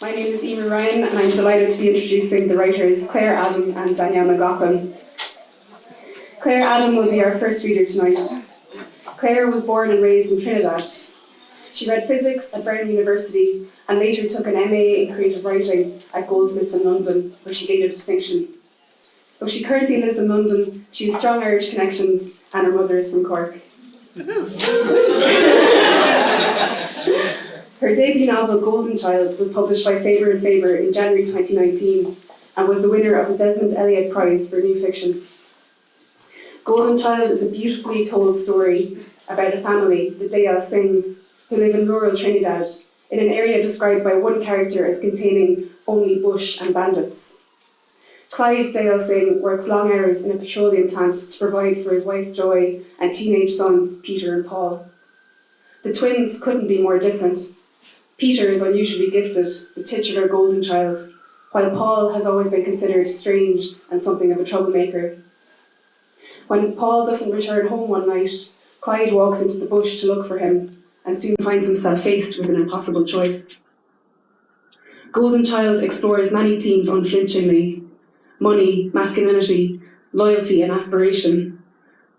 My name is Eimear Ryan, and I'm delighted to be introducing the writers Claire, Adam and Danielle McLaughlin. Claire Adam will be our first reader tonight. Claire was born and raised in Trinidad. She read physics at Brown University and later took an MA in creative writing at Goldsmiths in London, where she gained a distinction. Though she currently lives in London, she has strong Irish connections and her mother is from Cork. Her debut novel, Golden Child, was published by Faber and Faber in January 2019 and was the winner of the Desmond Elliott Prize for New Fiction. Golden Child is a beautifully told story about a family, the Dale Sings, who live in rural Trinidad, in an area described by one character as containing only bush and bandits. Clyde Dale Singh works long hours in a petroleum plant to provide for his wife Joy and teenage sons Peter and Paul. The twins couldn't be more different. Peter is unusually gifted, the titular golden child, while Paul has always been considered strange and something of a troublemaker. When Paul doesn't return home one night, Clyde walks into the bush to look for him and soon finds himself faced with an impossible choice. Golden Child explores many themes unflinchingly: money, masculinity, loyalty and aspiration.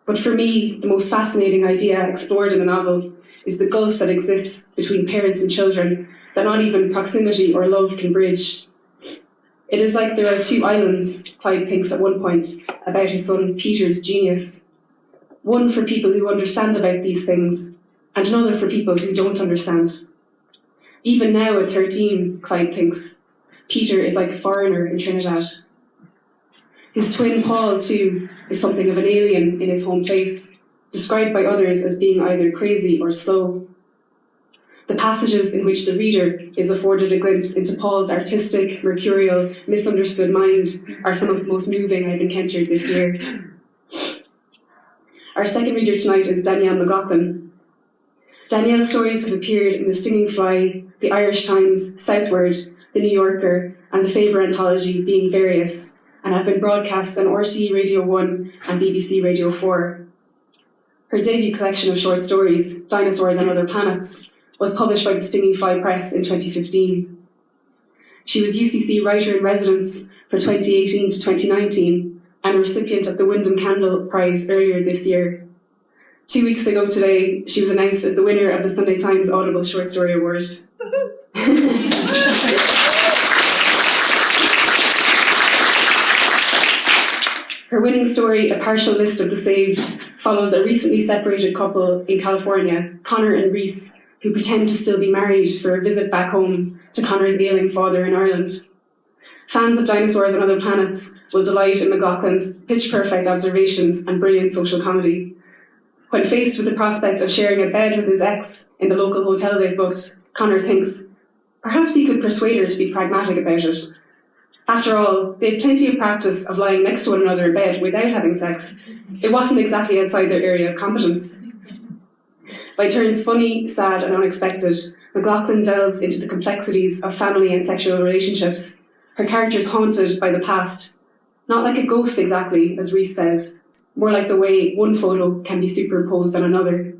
But for me, the most fascinating idea explored in the novel is the gulf that exists between parents and children that not even proximity or love can bridge. It is like there are two islands, Clyde thinks at one point about his son Peter's genius. One for people who understand about these things, and another for people who don't understand. Even now at 13, Clyde thinks, Peter is like a foreigner in Trinidad. His twin Paul, too, is something of an alien in his home place, described by others as being either crazy or slow. The passages in which the reader is afforded a glimpse into Paul's artistic, mercurial, misunderstood mind are some of the most moving I've encountered this year. Our second reader tonight is Danielle McLaughlin. Danielle's stories have appeared in The Stinging Fly, The Irish Times, Southward, The New Yorker, and the Faber Anthology, Being Various, and have been broadcast on RTE Radio 1 and BBC Radio 4. Her debut collection of short stories, Dinosaurs On Other Planets, was published by the Stinging Fly Press in 2015. She was UCC Writer-in-Residence for 2018 to 2019 and a recipient of the Windham-Campbell Prize earlier this year. 2 weeks ago today, she was announced as the winner of the Sunday Times Audible Short Story Award. Her winning story, A Partial List of the Saved, follows a recently separated couple in California, Connor and Reese, who pretend to still be married for a visit back home to Connor's ailing father in Ireland. Fans of Dinosaurs on Other Planets will delight in McLaughlin's pitch-perfect observations and brilliant social comedy. When faced with the prospect of sharing a bed with his ex in the local hotel they've booked, Connor thinks, perhaps he could persuade her to be pragmatic about it. After all, they had plenty of practice of lying next to one another in bed without having sex. It wasn't exactly outside their area of competence. By turns funny, sad and unexpected, McLaughlin delves into the complexities of family and sexual relationships, her characters haunted by the past, not like a ghost exactly, as Reese says, more like the way one photo can be superimposed on another.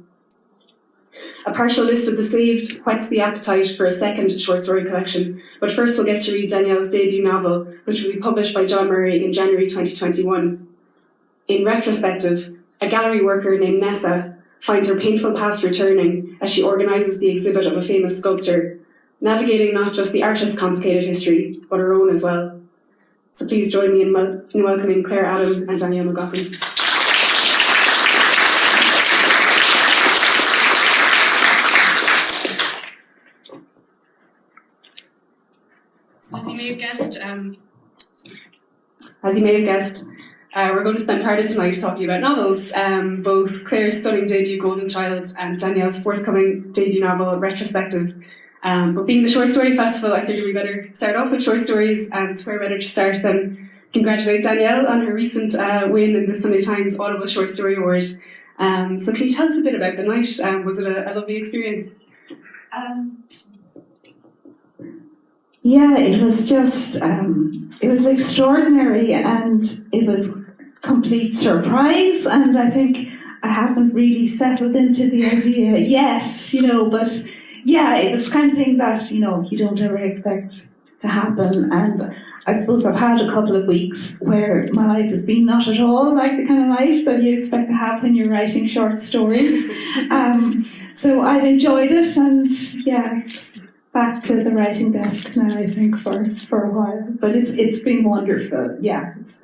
A Partial List of the Saved whets the appetite for a second short story collection, but first we'll get to read Danielle's debut novel, which will be published by John Murray in January 2021. In retrospective, a gallery worker named Nessa finds her painful past returning as she organises the exhibit of a famous sculptor, navigating not just the artist's complicated history, but her own as well. So please join me in welcoming Claire Adam and Danielle McLaughlin. As you may have guessed, we're going to spend part of tonight talking about novels, both Claire's stunning debut, Golden Child, and Danielle's forthcoming debut novel, Retrospective. But being the Short Story Festival, I figured we better start off with short stories, and where better to start than congratulate Danielle on her recent win in the Sunday Times Audible Short Story Award. So can you tell us a bit about the night? Was it a lovely experience? Yeah, it was just, it was extraordinary, and it was complete surprise, and I think I haven't really settled into the idea yet, but yeah, it was kind of thing that, you don't ever expect to happen. And I suppose I've had a couple of weeks where my life has been not at all like the kind of life that you expect to have when you're writing short stories. So I've enjoyed it, and yeah, back to the writing desk now, I think, for a while. But it's been wonderful. Yeah, it's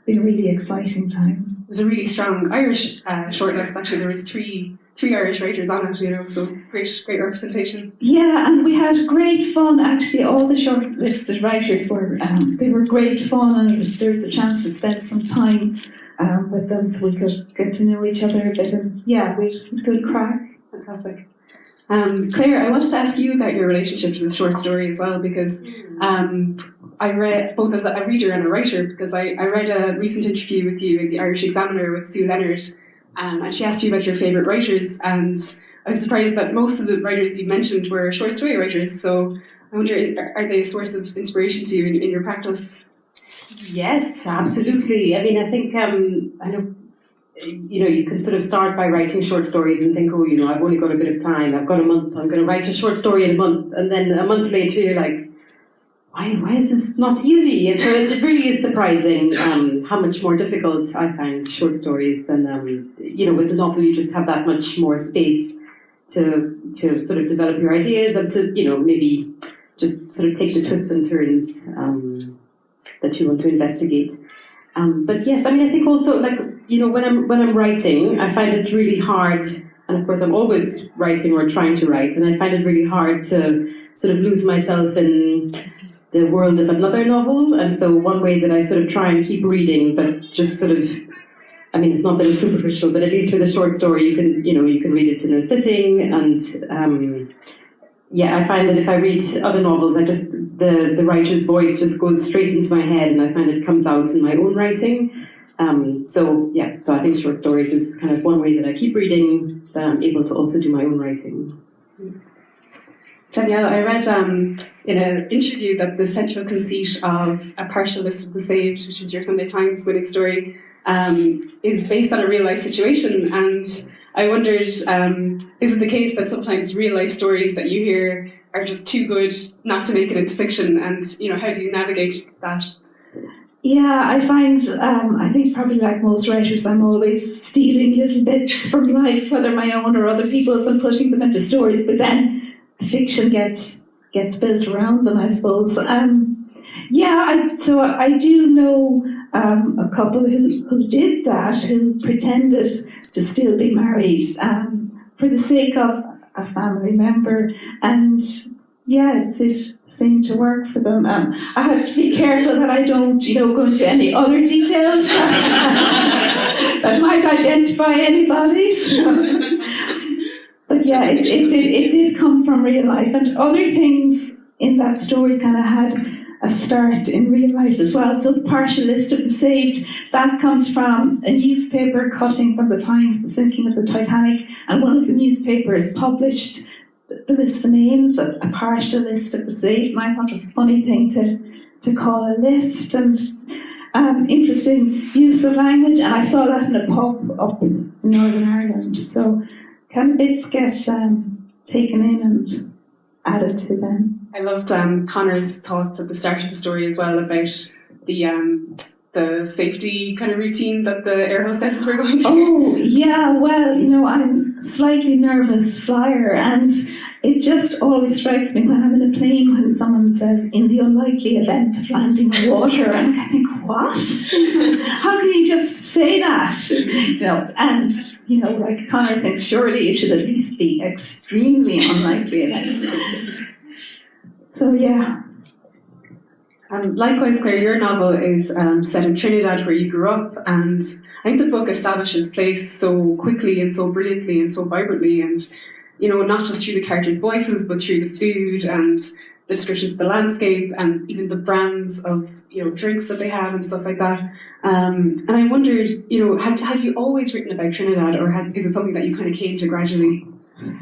been a really exciting time. There's a really strong Irish shortlist. Actually, there was three Irish writers on it, so great representation. Yeah, and we had great fun. Actually, all the shortlisted writers were great fun, and there was a chance to spend some time with them, so we could get to know each other a bit. And yeah, we had good crack. Fantastic. Claire, I wanted to ask you about your relationship to the short story as well, because I read, both as a reader and a writer, because I read a recent interview with you in the Irish Examiner with Sue Leonard, and she asked you about your favourite writers, and I was surprised that most of the writers you mentioned were short story writers, so I wonder, are they a source of inspiration to you in your practice? Yes, absolutely. I mean, I think, I know, you can sort of start by writing short stories and think, I've only got a bit of time, I've got a month, I'm going to write a short story in a month, and then a month later you're like, why is this not easy? And so it really is surprising how much more difficult I find short stories than, with a novel you just have that much more space to sort of develop your ideas and to, maybe just sort of take the twists and turns that you want to investigate. But yes, I mean, I think also, when I'm writing, I find it really hard, and of course I'm always writing or trying to write, and I find it really hard to sort of lose myself in the world of another novel. And so one way that I sort of try and keep reading, but just sort of, I mean, it's not that it's superficial, but at least with a short story, you can read it in a sitting. And I find that if I read other novels, the writer's voice just goes straight into my head, and I find it comes out in my own writing. So I think short stories is kind of one way that I keep reading, that I'm able to also do my own writing. Danielle, I read in an interview that the central conceit of A Partial List of the Saved, which is your Sunday Times winning story, is based on a real life situation. And I wondered, is it the case that sometimes real life stories that you hear are just too good not to make it into fiction? And how do you navigate that? Yeah, I find, I think probably like most writers, I'm always stealing little bits from life, whether my own or other people's, and putting them into stories. But then the fiction gets built around them, I suppose. I do know a couple who did that, who pretended to still be married for the sake of a family member, and it seemed to work for them. I have to be careful that I don't, go into any other details that might identify anybody. But yeah, it did come from real life, and other things in that story kind of had a start in real life as well. So The Partial List of the Saved, that comes from a newspaper cutting from the time of the sinking of the Titanic, and one of the newspapers published the list of names, a partial list of the saved, and I thought it was a funny thing to call a list, and interesting use of language, and I saw that in a pub up in Northern Ireland, so kind of bits get taken in and added to them. I loved Connor's thoughts at the start of the story as well about the safety kind of routine that the air hostesses were going through. Oh, yeah, well, I'm a slightly nervous flyer, and it just always strikes me when I'm in a plane when someone says, in the unlikely event of landing on water, and I think, what? How can you just say that? And like Connor thinks, surely it should at least be extremely unlikely event. So, yeah. Likewise, Claire, your novel is set in Trinidad, where you grew up, and I think the book establishes place so quickly and so brilliantly and so vibrantly, and not just through the characters' voices, but through the food and the descriptions of the landscape and even the brands of drinks that they have and stuff like that. And I wondered, had you always written about Trinidad, or is it something that you kind of came to gradually?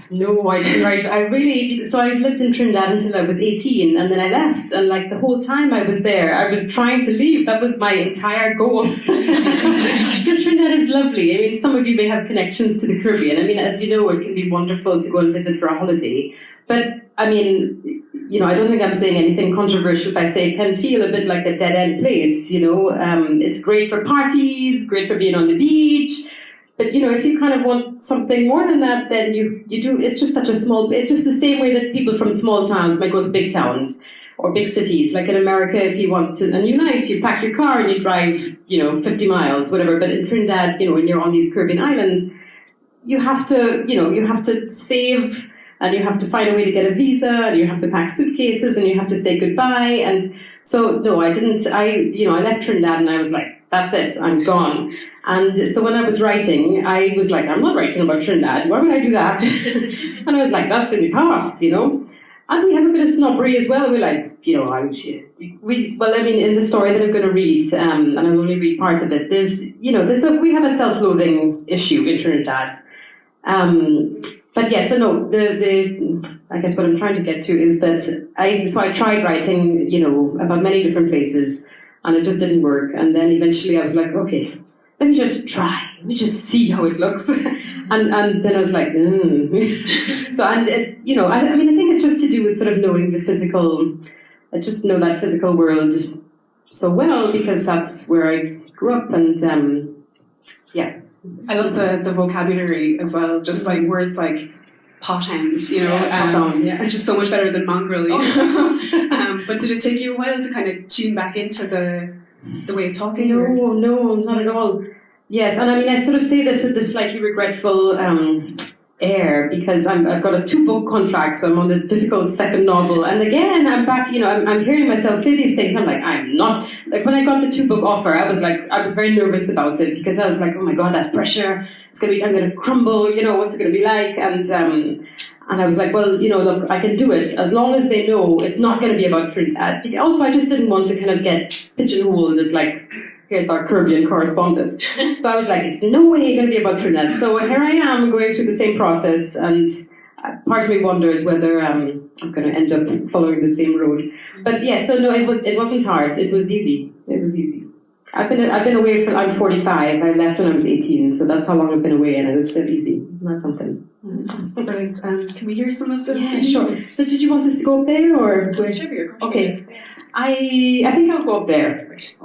No, I didn't write. I lived in Trinidad until I was 18, and then I left, and the whole time I was there, I was trying to leave. That was my entire goal. Because Trinidad is lovely. I mean, some of you may have connections to the Caribbean. I mean, as you know, it can be wonderful to go and visit for a holiday, But I mean, I don't think I'm saying anything controversial if I say it can feel a bit like a dead-end place, It's great for parties, great for being on the beach. But, if you kind of want something more than that, then you do. It's just such a small, it's just the same way that people from small towns might go to big towns or big cities. Like in America, if you want a new life, you pack your car and you drive, 50 miles, whatever. But in Trinidad, when you're on these Caribbean islands, you have to save, and you have to find a way to get a visa, and you have to pack suitcases, and you have to say goodbye. And so, no, I didn't. I left Trinidad, and I was like, that's it, I'm gone. And so when I was writing, I was like, I'm not writing about Trinidad. Why would I do that? And I was like, that's in the past, And we have a bit of snobbery as well. We're like, in the story that I'm going to read, and I'll only read part of it, we have a self-loathing issue in Trinidad. But yes, so no, I guess what I'm trying to get to is that I tried writing, about many different places, and it just didn't work. And then eventually I was like, okay, let me just try. Let me just see how it looks. and then I was like, So, and it, I think it's just to do with sort of knowing the physical, I just know that physical world so well because that's where I grew up. And yeah. I love the vocabulary as well, just like words like pothound, and just so much better than mongrel. But did it take you a while to kind of tune back into the way of talking? No, not at all. Yes, and I sort of say this with this slightly regretful air because I've got a 2-book contract, so I'm on the difficult second novel, and again I'm back. I'm hearing myself say these things. I'm like, I'm not like when I got the 2-book offer. I was very nervous about it because I was like, oh my god, that's pressure. I'm going to crumble. What's it going to be like? And I was like, well, look, I can do it as long as they know it's not going to be about Trinidad. Also, I just didn't want to kind of get pigeonholed as like, here's our Caribbean correspondent. So I was like, no way going to be about Trinidad. So here I am going through the same process, and part of me wonders whether I'm going to end up following the same road. But yes, so no, it wasn't hard. It was easy. I've been away I'm 45. I left when I was 18, so that's how long I've been away, and it was still easy. That's something. Brilliant. Can we hear some of them? Yeah, sure. So did you want us to go up there or where? Whichever you're comfortable. Okay. I think I'll go up there. Great.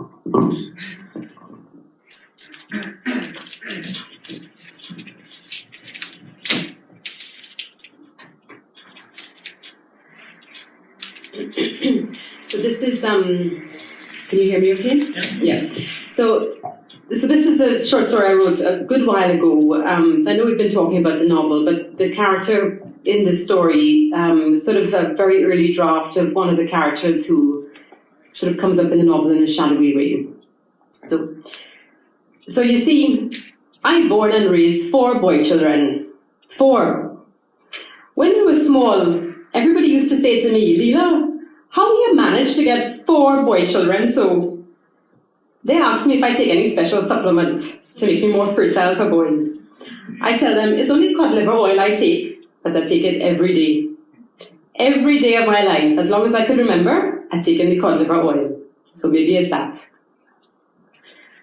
So this is can you hear me okay? Yeah. So this is a short story I wrote a good while ago. So I know we've been talking about the novel, but the character in this story sort of a very early draft of one of the characters who sort of comes up in the novel in a shadowy way. So you see, I born and raised 4 boy children. 4. When I was small, everybody used to say to me, Leela, how do you manage to get 4 boy children? So they asked me if I take any special supplement to make me more fertile for boys. I tell them it's only cod liver oil I take, but I take it every day. Every day of my life, as long as I could remember, I'd taken the cod liver oil. So maybe it's that.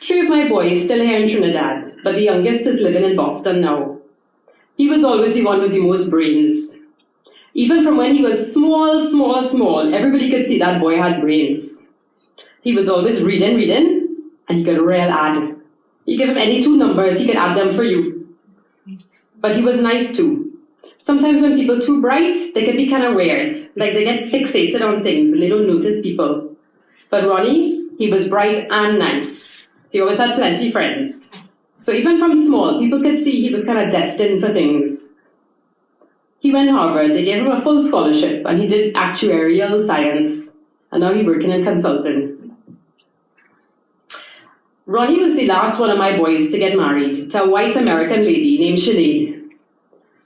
3 of my boys still here in Trinidad, but the youngest is living in Boston now. He was always the one with the most brains. Even from when he was small, everybody could see that boy had brains. He was always reading, and he got a real add. You give him any 2 numbers, he could add them for you. But he was nice too. Sometimes when people are too bright, they can be kind of weird. Like they get fixated on things and they don't notice people. But Ronnie, he was bright and nice. He always had plenty friends. So even from small, people could see he was kind of destined for things. He went to Harvard, they gave him a full scholarship, and he did actuarial science. And now he's working in consulting. Ronnie was the last one of my boys to get married to a white American lady named Sinead.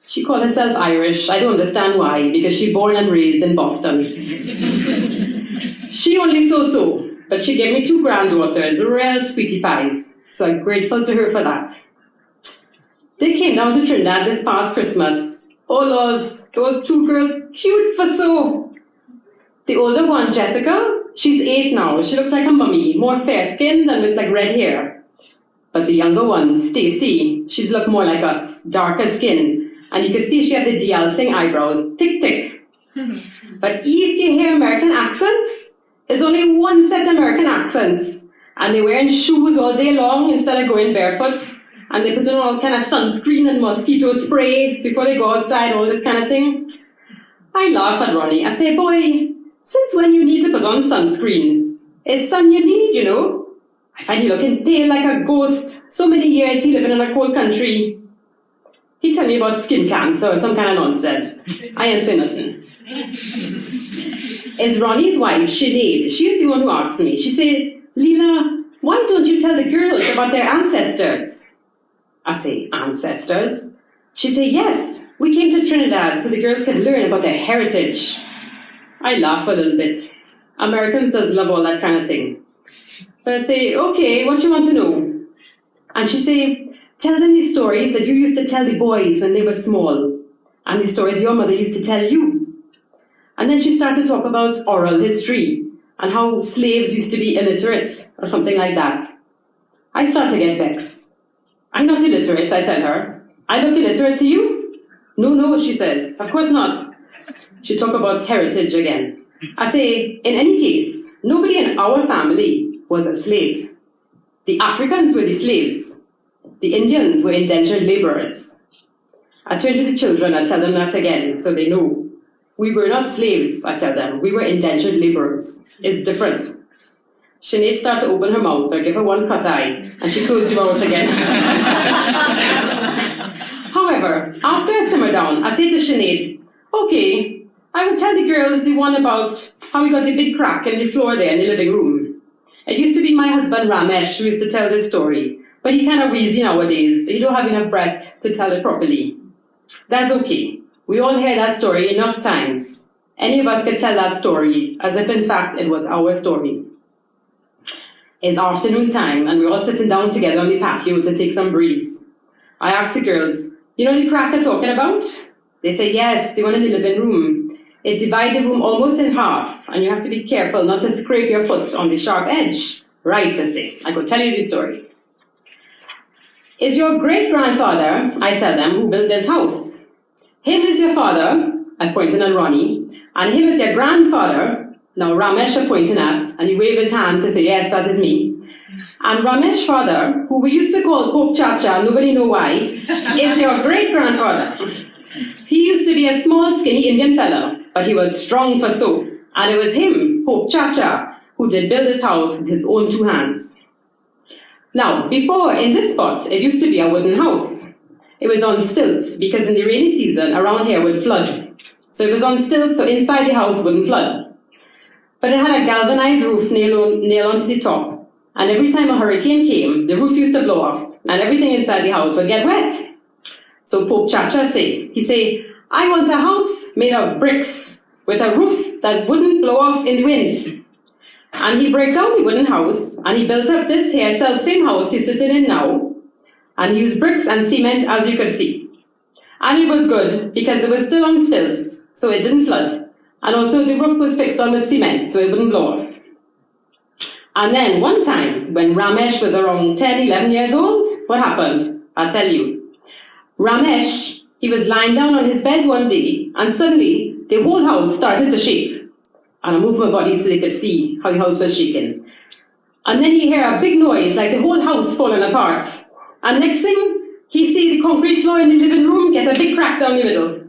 She called herself Irish. I don't understand why, because she born and raised in Boston. She only so, but she gave me 2 granddaughters, real sweetie pies. So I'm grateful to her for that. They came down to Trinidad this past Christmas. Oh, laws, those 2 girls, cute for so. The older one, Jessica, she's 8 now. She looks like a mummy, more fair-skinned and with like red hair. But the younger one, Stacy, she's looked more like us, darker skin. And you can see she had the de-alcing eyebrows, thick. But if you hear American accents, there's only one set of American accents. And they're wearing shoes all day long instead of going barefoot. And they put on all kind of sunscreen and mosquito spray before they go outside, all this kind of thing. I laugh at Ronnie. I say, boy, since when you need to put on sunscreen? It's sun you need, you know. I find you looking pale like a ghost. So many years he living in a cold country. He tell me about skin cancer or some kind of nonsense. I ain't say nothing. It's Ronnie's wife, Sinead. She's the one who asked me. She said, Leela, why don't you tell the girls about their ancestors? I say, ancestors? She said, yes, we came to Trinidad so the girls can learn about their heritage. I laugh a little bit. Americans does love all that kind of thing. But I say, okay, what you want to know? And she say, tell them the stories that you used to tell the boys when they were small, and the stories your mother used to tell you. And then she started to talk about oral history, and how slaves used to be illiterate, or something like that. I start to get vexed. I'm not illiterate, I tell her. I look illiterate to you? No, she says. Of course not. She talk about heritage again. I say, in any case, nobody in our family was a slave. The Africans were the slaves. The Indians were indentured laborers. I turn to the children and tell them that again, so they know. We were not slaves, I tell them. We were indentured laborers. It's different. Sinead started to open her mouth, but I give her one cut eye, and she closed her mouth again. However, after I simmer down, I say to Sinead, okay, I will tell the girls the one about how we got the big crack in the floor there in the living room. It used to be my husband Ramesh who used to tell this story, but he kind of wheezy nowadays, so you don't have enough breath to tell it properly. That's okay. We all hear that story enough times. Any of us could tell that story as if in fact it was our story. It's afternoon time and we're all sitting down together on the patio to take some breeze. I ask the girls, you know the crack I'm talking about? They say yes, the one in the living room. It divides the room almost in half and you have to be careful not to scrape your foot on the sharp edge. Right, I say. I could tell you the story. Is your great-grandfather, I tell them, who built this house. Him is your father, I'm pointing at Ronnie, and him is your grandfather, now Ramesh I'm pointing at, and he waved his hand to say, yes, that is me. And Ramesh's father, who we used to call Pope Chacha, nobody know why, is your great-grandfather. He used to be a small, skinny Indian fella, but he was strong for soap, and it was him, Pope Chacha, who did build this house with his own 2 hands. Now, before, in this spot, it used to be a wooden house. It was on stilts, because in the rainy season, around here would flood. So it was on stilts, so inside the house wouldn't flood. But it had a galvanized roof nailed onto the top. And every time a hurricane came, the roof used to blow off, and everything inside the house would get wet. So Pope Chacha he say, I want a house made of bricks, with a roof that wouldn't blow off in the wind. And he broke down the wooden house, and he built up this here self-same house he's sitting in now, and he used bricks and cement, as you could see. And it was good, because it was still on stilts, so it didn't flood. And also the roof was fixed on with cement, so it wouldn't blow off. And then one time, when Ramesh was around 10, 11 years old, what happened? I'll tell you. Ramesh, he was lying down on his bed one day, and suddenly the whole house started to shake. And I moved my body so they could see how the house was shaking. And then he heard a big noise, like the whole house falling apart. And next thing, he see the concrete floor in the living room get a big crack down the middle.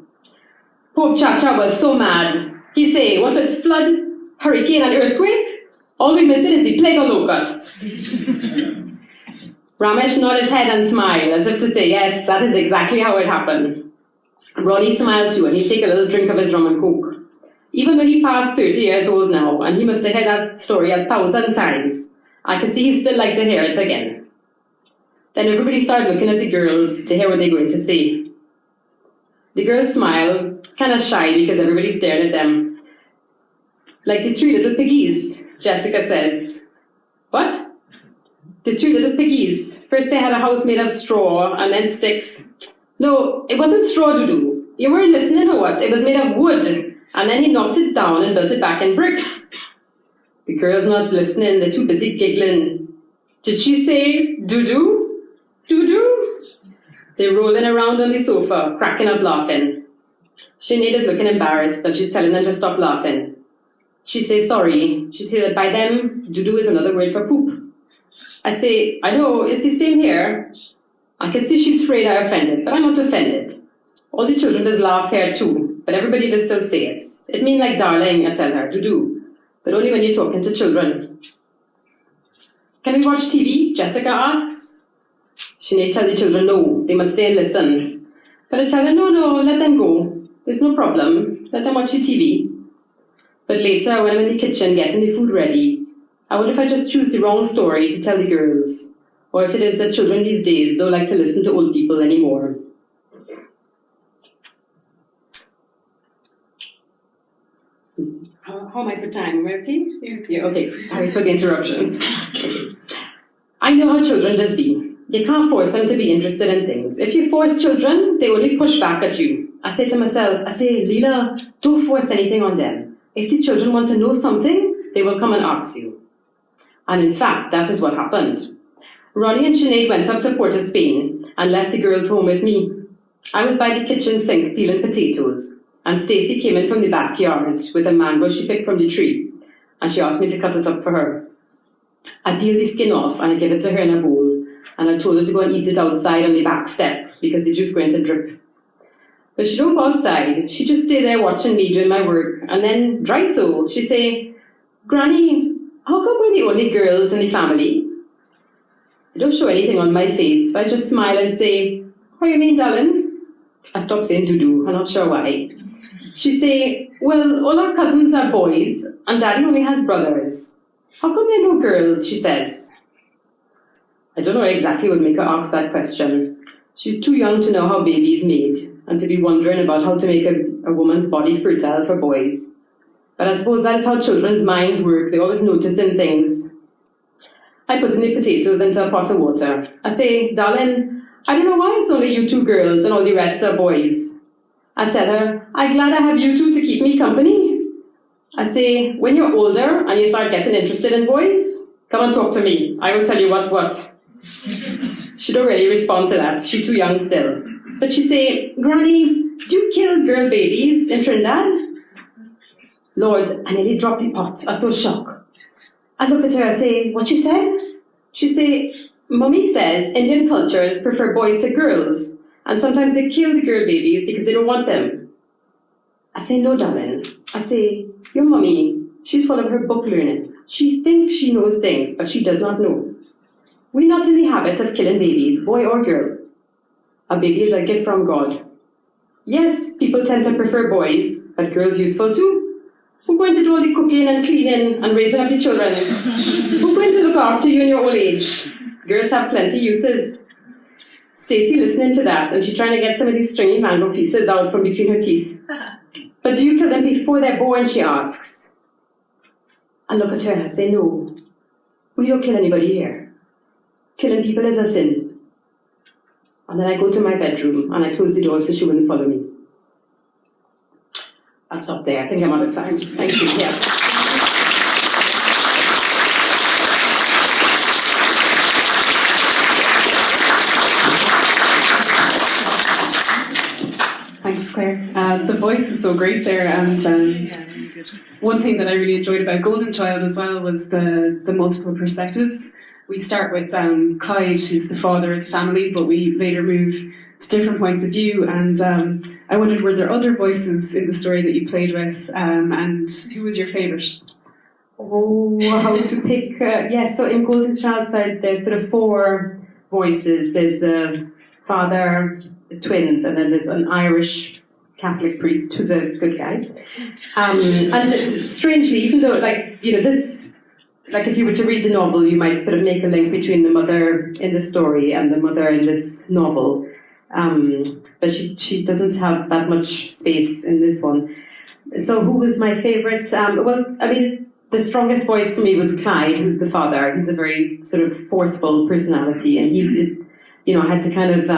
Pope Chacha was so mad. He say, what with flood, hurricane and earthquake? All we're missing is the plague of locusts. Ramesh nodded his head and smiled, as if to say, yes, that is exactly how it happened. Ronnie smiled too, and he'd take a little drink of his rum and coke. Even though he passed 30 years old now, and he must have heard that story 1,000 times, I could see he still liked to hear it again. Then everybody started looking at the girls to hear what they were going to say. The girls smiled, kind of shy because everybody stared at them. Like the 3 little piggies, Jessica says. What? The 3 little piggies. First they had a house made of straw and then sticks. No, it wasn't straw, Dudu. You weren't listening or what? It was made of wood. And then he knocked it down and built it back in bricks. The girls not listening, they're too busy giggling. Did she say, doo-doo? Doo-doo? They're rolling around on the sofa, cracking up laughing. Sinead is looking embarrassed and she's telling them to stop laughing. She says sorry. She says that by them, doo-doo is another word for poop. I say, I know, it's the same here. I can see she's afraid I offended, but I'm not offended. All the children does laugh here too, but everybody does still say it. It mean like darling, I tell her, doo-doo, but only when you're talking to children. Can we watch TV? Jessica asks. Sinead tells the children no, they must stay and listen. But I tell her, no, let them go. There's no problem. Let them watch the TV. But later, when I'm in the kitchen getting the food ready, I wonder if I just choose the wrong story to tell the girls, or if it is that children these days don't like to listen to old people anymore. How am I for time? Am I okay? Yeah, okay. Sorry for the interruption. Okay. I know how children does be. You can't force them to be interested in things. If you force children, they only push back at you. I say to myself, Leela, don't force anything on them. If the children want to know something, they will come and ask you. And in fact, that is what happened. Ronnie and Sinead went up to Port of Spain and left the girls home with me. I was by the kitchen sink peeling potatoes, and Stacey came in from the backyard with a mango she picked from the tree, and she asked me to cut it up for her. I peeled the skin off and I gave it to her in a bowl, and I told her to go and eat it outside on the back step because the juice going to drip. But she don't go outside, she just stay there watching me doing my work, and then dry so, she say, Granny, how come we're the only girls in the family? I don't show anything on my face, but I just smile and say, what do you mean, darling? I stopped saying doo-doo, I'm not sure why. She say, well, all our cousins are boys, and Daddy only has brothers. How come there are no girls, she says. I don't know exactly what made her ask that question. She's too young to know how baby is made, and to be wondering about how to make a woman's body fertile for boys. But I suppose that's how children's minds work, they're always noticing things. I put in the potatoes into a pot of water. I say, darling, I don't know why it's only you two girls and all the rest are boys. I tell her, I'm glad I have you two to keep me company. I say, when you're older and you start getting interested in boys, come and talk to me. I will tell you what's what. She don't really respond to that. She's too young still. But she say, Granny, do you kill girl babies in Trinidad? Lord, I nearly dropped the pot. I was so shocked. I look at her and say, what you said? She say, Mummy says Indian cultures prefer boys to girls, and sometimes they kill the girl babies because they don't want them. I say, no, darling. I say, your mummy, she's full of her book learning. She thinks she knows things, but she does not know. We're not in the habit of killing babies, boy or girl. A baby is a gift from God. Yes, people tend to prefer boys, but girls useful too. Who's going to do all the cooking and cleaning and raising up the children? Who's going to look after you in your old age? Girls have plenty uses. Stacey listening to that, and she's trying to get some of these stringy mango pieces out from between her teeth. But do you kill them before they're born, she asks. I look at her and I say, no. We don't kill anybody here. Killing people is a sin. And then I go to my bedroom and I close the door so she wouldn't follow me. I'll stop there. I think I'm out of time. Thank you. Yeah. Thanks, Claire. The voice is so great there, and one thing that I really enjoyed about Golden Child as well was the multiple perspectives. We start with Clyde, who's the father of the family, but we later move to different points of view, and I wondered, were there other voices in the story that you played with, and who was your favourite? Oh, how to pick... yes, so in Golden Child side, there's sort of four voices. There's the father, the twins, and then there's an Irish Catholic priest who's a good guy. And strangely, even though, this... Like if you were to read the novel, you might sort of make a link between the mother in the story and the mother in this novel. But she doesn't have that much space in this one. So who was my favourite? The strongest voice for me was Clyde, who's the father. He's a very sort of forceful personality, and he, I had to kind of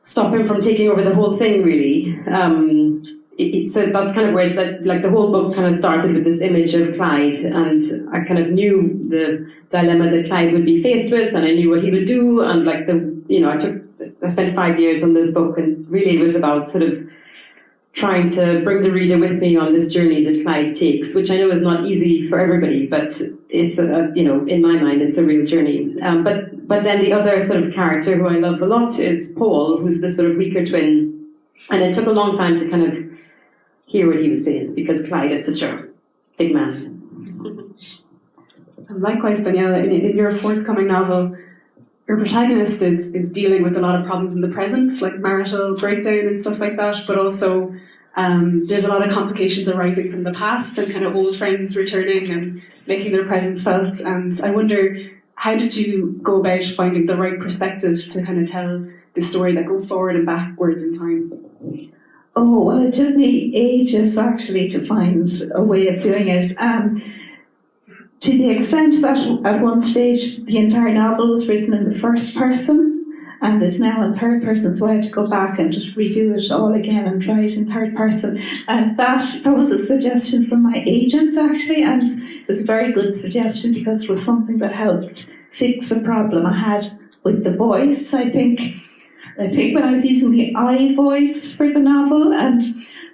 stop him from taking over the whole thing, really. So that's kind of where it's the whole book kind of started with this image of Clyde, and I kind of knew the dilemma that Clyde would be faced with, and I knew what he would do, and I spent 5 years on this book, and really it was about sort of trying to bring the reader with me on this journey that Clyde takes, which I know is not easy for everybody, but it's in my mind, it's a real journey. But then the other sort of character who I love a lot is Paul, who's the sort of weaker twin. And it took a long time to kind of hear what he was saying, because Clyde is such a big man. And likewise, Danielle, in your forthcoming novel, your protagonist is dealing with a lot of problems in the present, like marital breakdown and stuff like that, but also there's a lot of complications arising from the past and kind of old friends returning and making their presence felt. And I wonder, how did you go about finding the right perspective to kind of tell this story that goes forward and backwards in time? Oh, well, it took me ages actually to find a way of doing it. To the extent that at one stage the entire novel was written in the first person and it's now in third person, so I had to go back and redo it all again and try it in third person. And that was a suggestion from my agent actually, and it was a very good suggestion because it was something that helped fix a problem I had with the voice. I think when I was using the I voice for the novel, and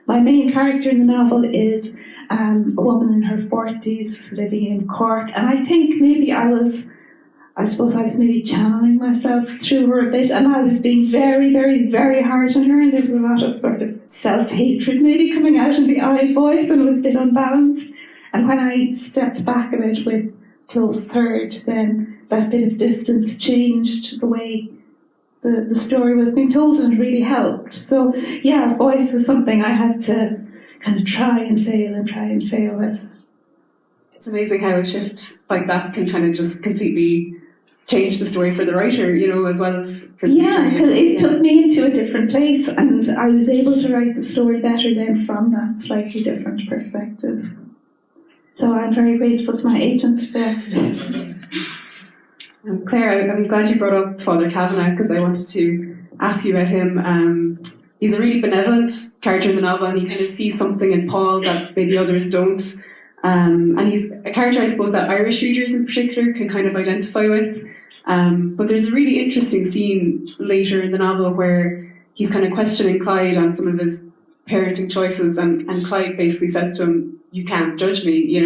my main character in the novel is a woman in her 40s living in Cork, and I think maybe I was maybe channeling myself through her a bit, and I was being very, very, very hard on her, and there was a lot of sort of self-hatred maybe coming out in the I voice, and it was a bit unbalanced. And when I stepped back a bit with close third, then that bit of distance changed the way the story was being told, and it really helped. So yeah, voice was something I had to kind of try and fail with. It's amazing how a shift like that can kind of just completely change the story for the writer, as well as for the reader. Yeah, because it took me into a different place, and I was able to write the story better then from that slightly different perspective. So I'm very grateful to my agent for that. Claire, I'm glad you brought up Father Kavanagh, because I wanted to ask you about him. He's a really benevolent character in the novel, and you kind of see something in Paul that maybe others don't. And he's a character, I suppose, that Irish readers in particular can kind of identify with. But there's a really interesting scene later in the novel where he's kind of questioning Clyde on some of his parenting choices, and Clyde basically says to him, "You can't judge me,"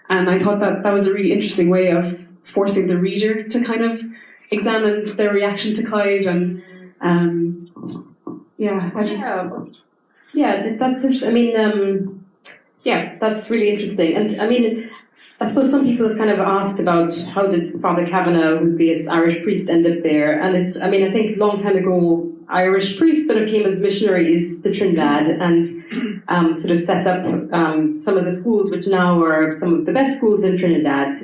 And I thought that was a really interesting way of forcing the reader to kind of examine their reaction to Clyde. And that's interesting. I mean, that's really interesting. And I mean, I suppose some people have kind of asked about how did Father Kavanagh, who's this Irish priest, end up there. And I think a long time ago, Irish priests sort of came as missionaries to Trinidad and sort of set up some of the schools, which now are some of the best schools in Trinidad.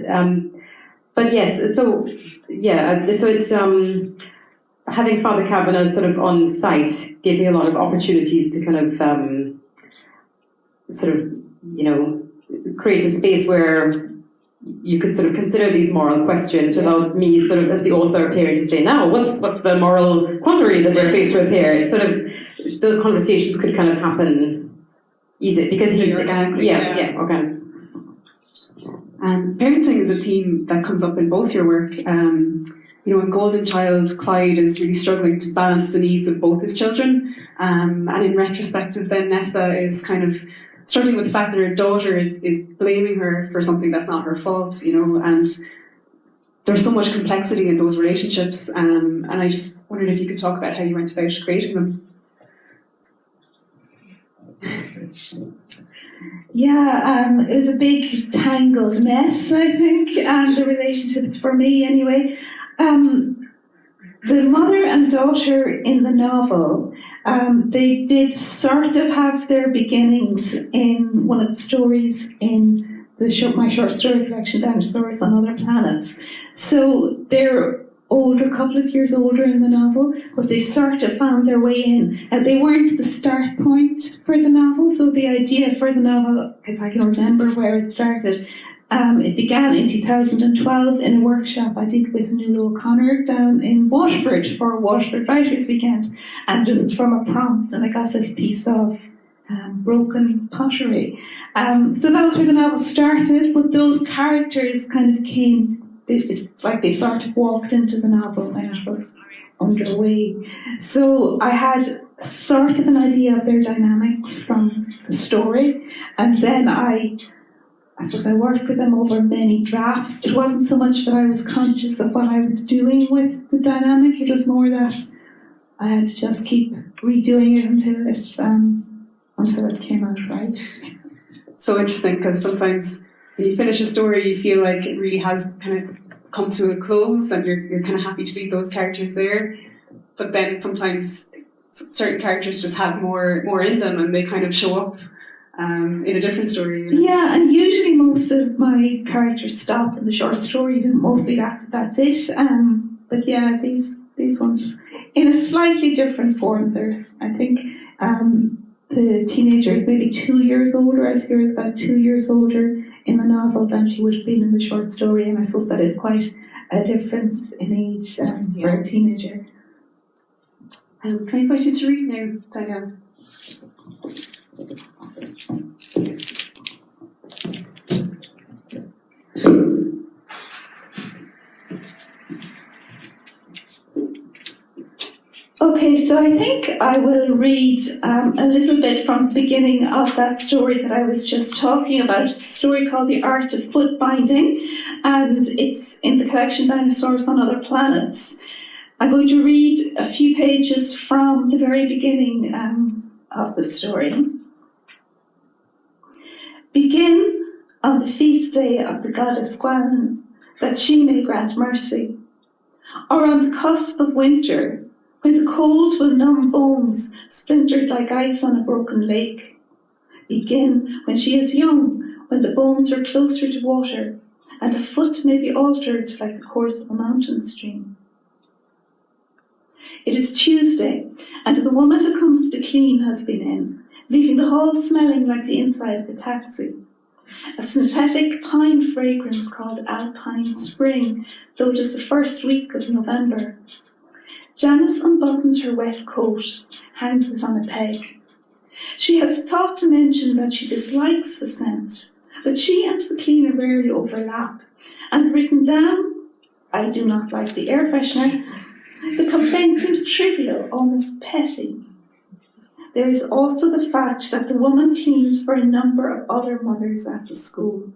But yes, so it's having Father Kavanagh sort of on site gave me a lot of opportunities to kind of create a space where you could sort of consider these moral questions without me sort of as the author appearing to say, now what's the moral quandary that we're faced with here? It's sort of, those conversations could kind of happen easy because he's organically. Okay. Parenting is a theme that comes up in both your work. In Golden Child, Clyde is really struggling to balance the needs of both his children. And in retrospective, then Nessa is kind of struggling with the fact that her daughter is blaming her for something that's not her fault, and there's so much complexity in those relationships. And I just wondered if you could talk about how you went about creating them. Yeah, it was a big tangled mess, I think, the relationships for me anyway. The mother and daughter in the novel, they did sort of have their beginnings in one of the stories in my short story collection, Dinosaurs On Other Planets. So they're older, a couple of years older in the novel, but they sort of found their way in. They weren't the start point for the novel, so the idea for the novel, because I can remember where it started, it began in 2012 in a workshop I did with Nuala O'Connor down in Waterford for Waterford Writers Weekend, and it was from a prompt, and I got a little piece of broken pottery. So that was where the novel started, but those characters kind of came, it's like they sort of walked into the novel when it was underway. So I had sort of an idea of their dynamics from the story, and then I suppose I worked with them over many drafts. It wasn't so much that I was conscious of what I was doing with the dynamic, it was more that I had to just keep redoing it until it came out right. So interesting, because sometimes when you finish a story, you feel like it really has kind of come to a close, and you're kind of happy to leave those characters there. But then sometimes certain characters just have more in them, and they kind of show up in a different story. You know? Yeah, and usually most of my characters stop in the short story, and mostly that's it. But yeah, these ones in a slightly different form. They're, I think, the teenager is maybe 2 years older. Eimear is about 2 years older in the novel than she would have been in the short story, and I suppose that is quite a difference in age for a teenager. Can I invite you to read now, Danielle? Okay, so I think I will read a little bit from the beginning of that story that I was just talking about. It's a story called The Art of Foot Binding, and it's in the collection Dinosaurs On Other Planets. I'm going to read a few pages from the very beginning of the story. Begin on the feast day of the goddess Gwalan, that she may grant mercy, or on the cusp of winter, when the cold will numb bones splintered like ice on a broken lake. Begin when she is young, when the bones are closer to water, and the foot may be altered like the course of a mountain stream. It is Tuesday, and the woman who comes to clean has been in, leaving the hall smelling like the inside of a taxi. A synthetic pine fragrance called Alpine Spring, though it is the first week of November. Janice unbuttons her wet coat, hangs it on a peg. She has thought to mention that she dislikes the scent, but she and the cleaner rarely overlap, and written down, I do not like the air freshener. The complaint seems trivial, almost petty. There is also the fact that the woman cleans for a number of other mothers at the school.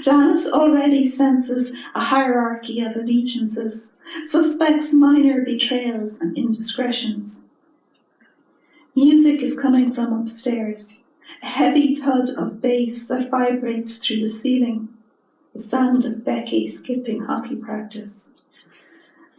Janice already senses a hierarchy of allegiances, suspects minor betrayals and indiscretions. Music is coming from upstairs, a heavy thud of bass that vibrates through the ceiling, the sound of Becky skipping hockey practice.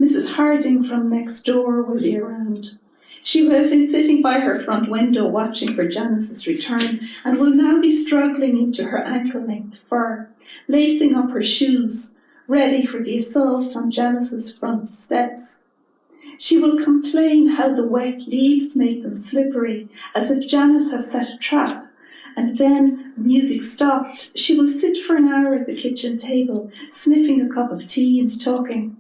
Mrs. Harding from next door will be around. She will have been sitting by her front window watching for Janice's return, and will now be struggling into her ankle-length fur, lacing up her shoes, ready for the assault on Janice's front steps. She will complain how the wet leaves make them slippery, as if Janice has set a trap, and then, the music stopped, she will sit for an hour at the kitchen table, sniffing a cup of tea and talking.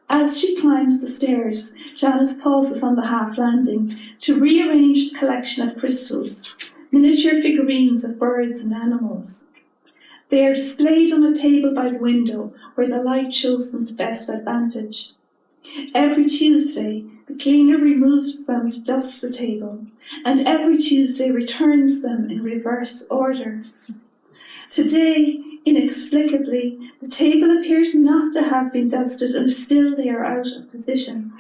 As she climbs the stairs, Janice pauses on the half landing to rearrange the collection of crystals, miniature figurines of birds and animals. They are displayed on a table by the window where the light shows them to best advantage. Every Tuesday, the cleaner removes them to dust the table, and every Tuesday returns them in reverse order. Today, inexplicably, the table appears not to have been dusted, and still they are out of position.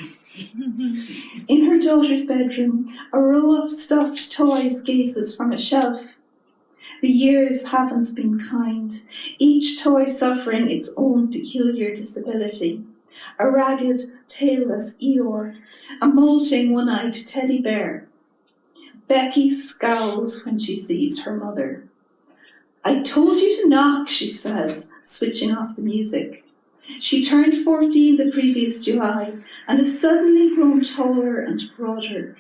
In her daughter's bedroom, a row of stuffed toys gazes from a shelf. The years haven't been kind, each toy suffering its own peculiar disability. A ragged, tailless Eeyore, a molting one-eyed teddy bear. Becky scowls when she sees her mother. I told you to knock, she says, switching off the music. She turned 14 the previous July and has suddenly grown taller and broader.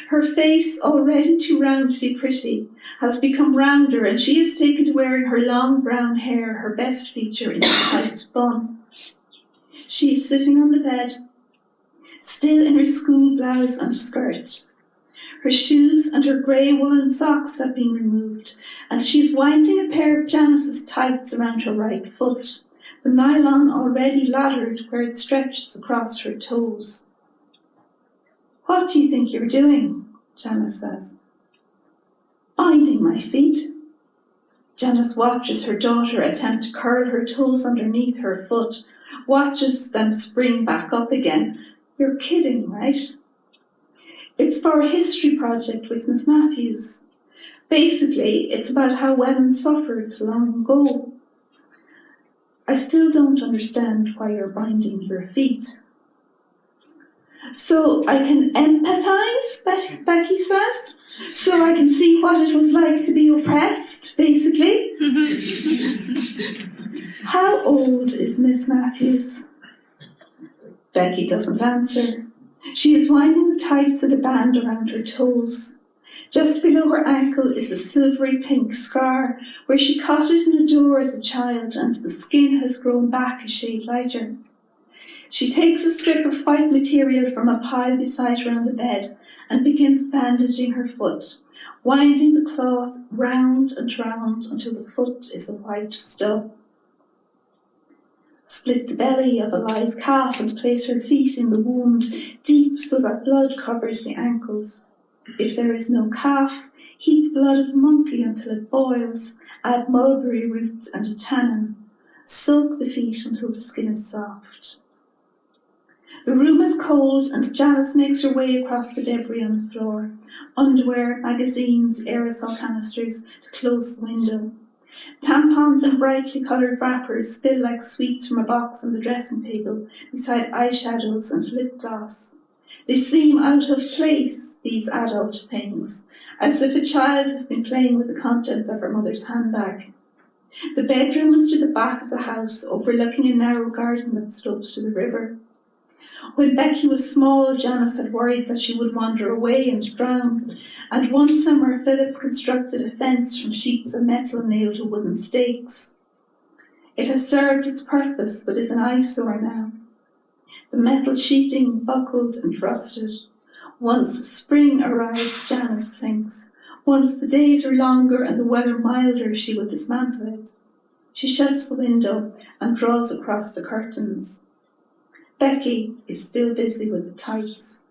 Her face, already too round to be pretty, has become rounder, and she has taken to wearing her long brown hair, her best feature, in a tight bun. She is sitting on the bed, still in her school blouse and skirt. Her shoes and her grey woolen socks have been removed, and she is winding a pair of Janice's tights around her right foot, the nylon already laddered where it stretches across her toes. "What do you think you're doing?" Janice says. "Binding my feet." Janice watches her daughter attempt to curl her toes underneath her foot, watches them spring back up again. "You're kidding, right?" It's for a history project with Miss Matthews. Basically, it's about how women suffered long ago. "I still don't understand why you're binding your feet." "So I can empathise," Becky says. "So I can see what it was like to be oppressed, basically." "How old is Miss Matthews?" Becky doesn't answer. She is winding the tights of the band around her toes. Just below her ankle is a silvery pink scar where she caught it in a door as a child, and the skin has grown back a shade lighter. She takes a strip of white material from a pile beside her on the bed and begins bandaging her foot, winding the cloth round and round until the foot is a white stub. Split the belly of a live calf and place her feet in the wound, deep so that blood covers the ankles. If there is no calf, heat the blood of a monkey until it boils, add mulberry root and a tannin. Soak the feet until the skin is soft. The room is cold and Janice makes her way across the debris on the floor. Underwear, magazines, aerosol canisters to close the window. Tampons and brightly coloured wrappers spill like sweets from a box on the dressing table beside eyeshadows and lip gloss. They seem out of place, these adult things, as if a child has been playing with the contents of her mother's handbag. The bedroom was to the back of the house, overlooking a narrow garden that slopes to the river. When Becky was small, Janice had worried that she would wander away and drown, and one summer Philip constructed a fence from sheets of metal nailed to wooden stakes. It has served its purpose, but is an eyesore now. The metal sheeting buckled and rusted. Once spring arrives, Janice thinks. Once the days are longer and the weather milder, she will dismantle it. She shuts the window and draws across the curtains. Becky is still busy with the tights.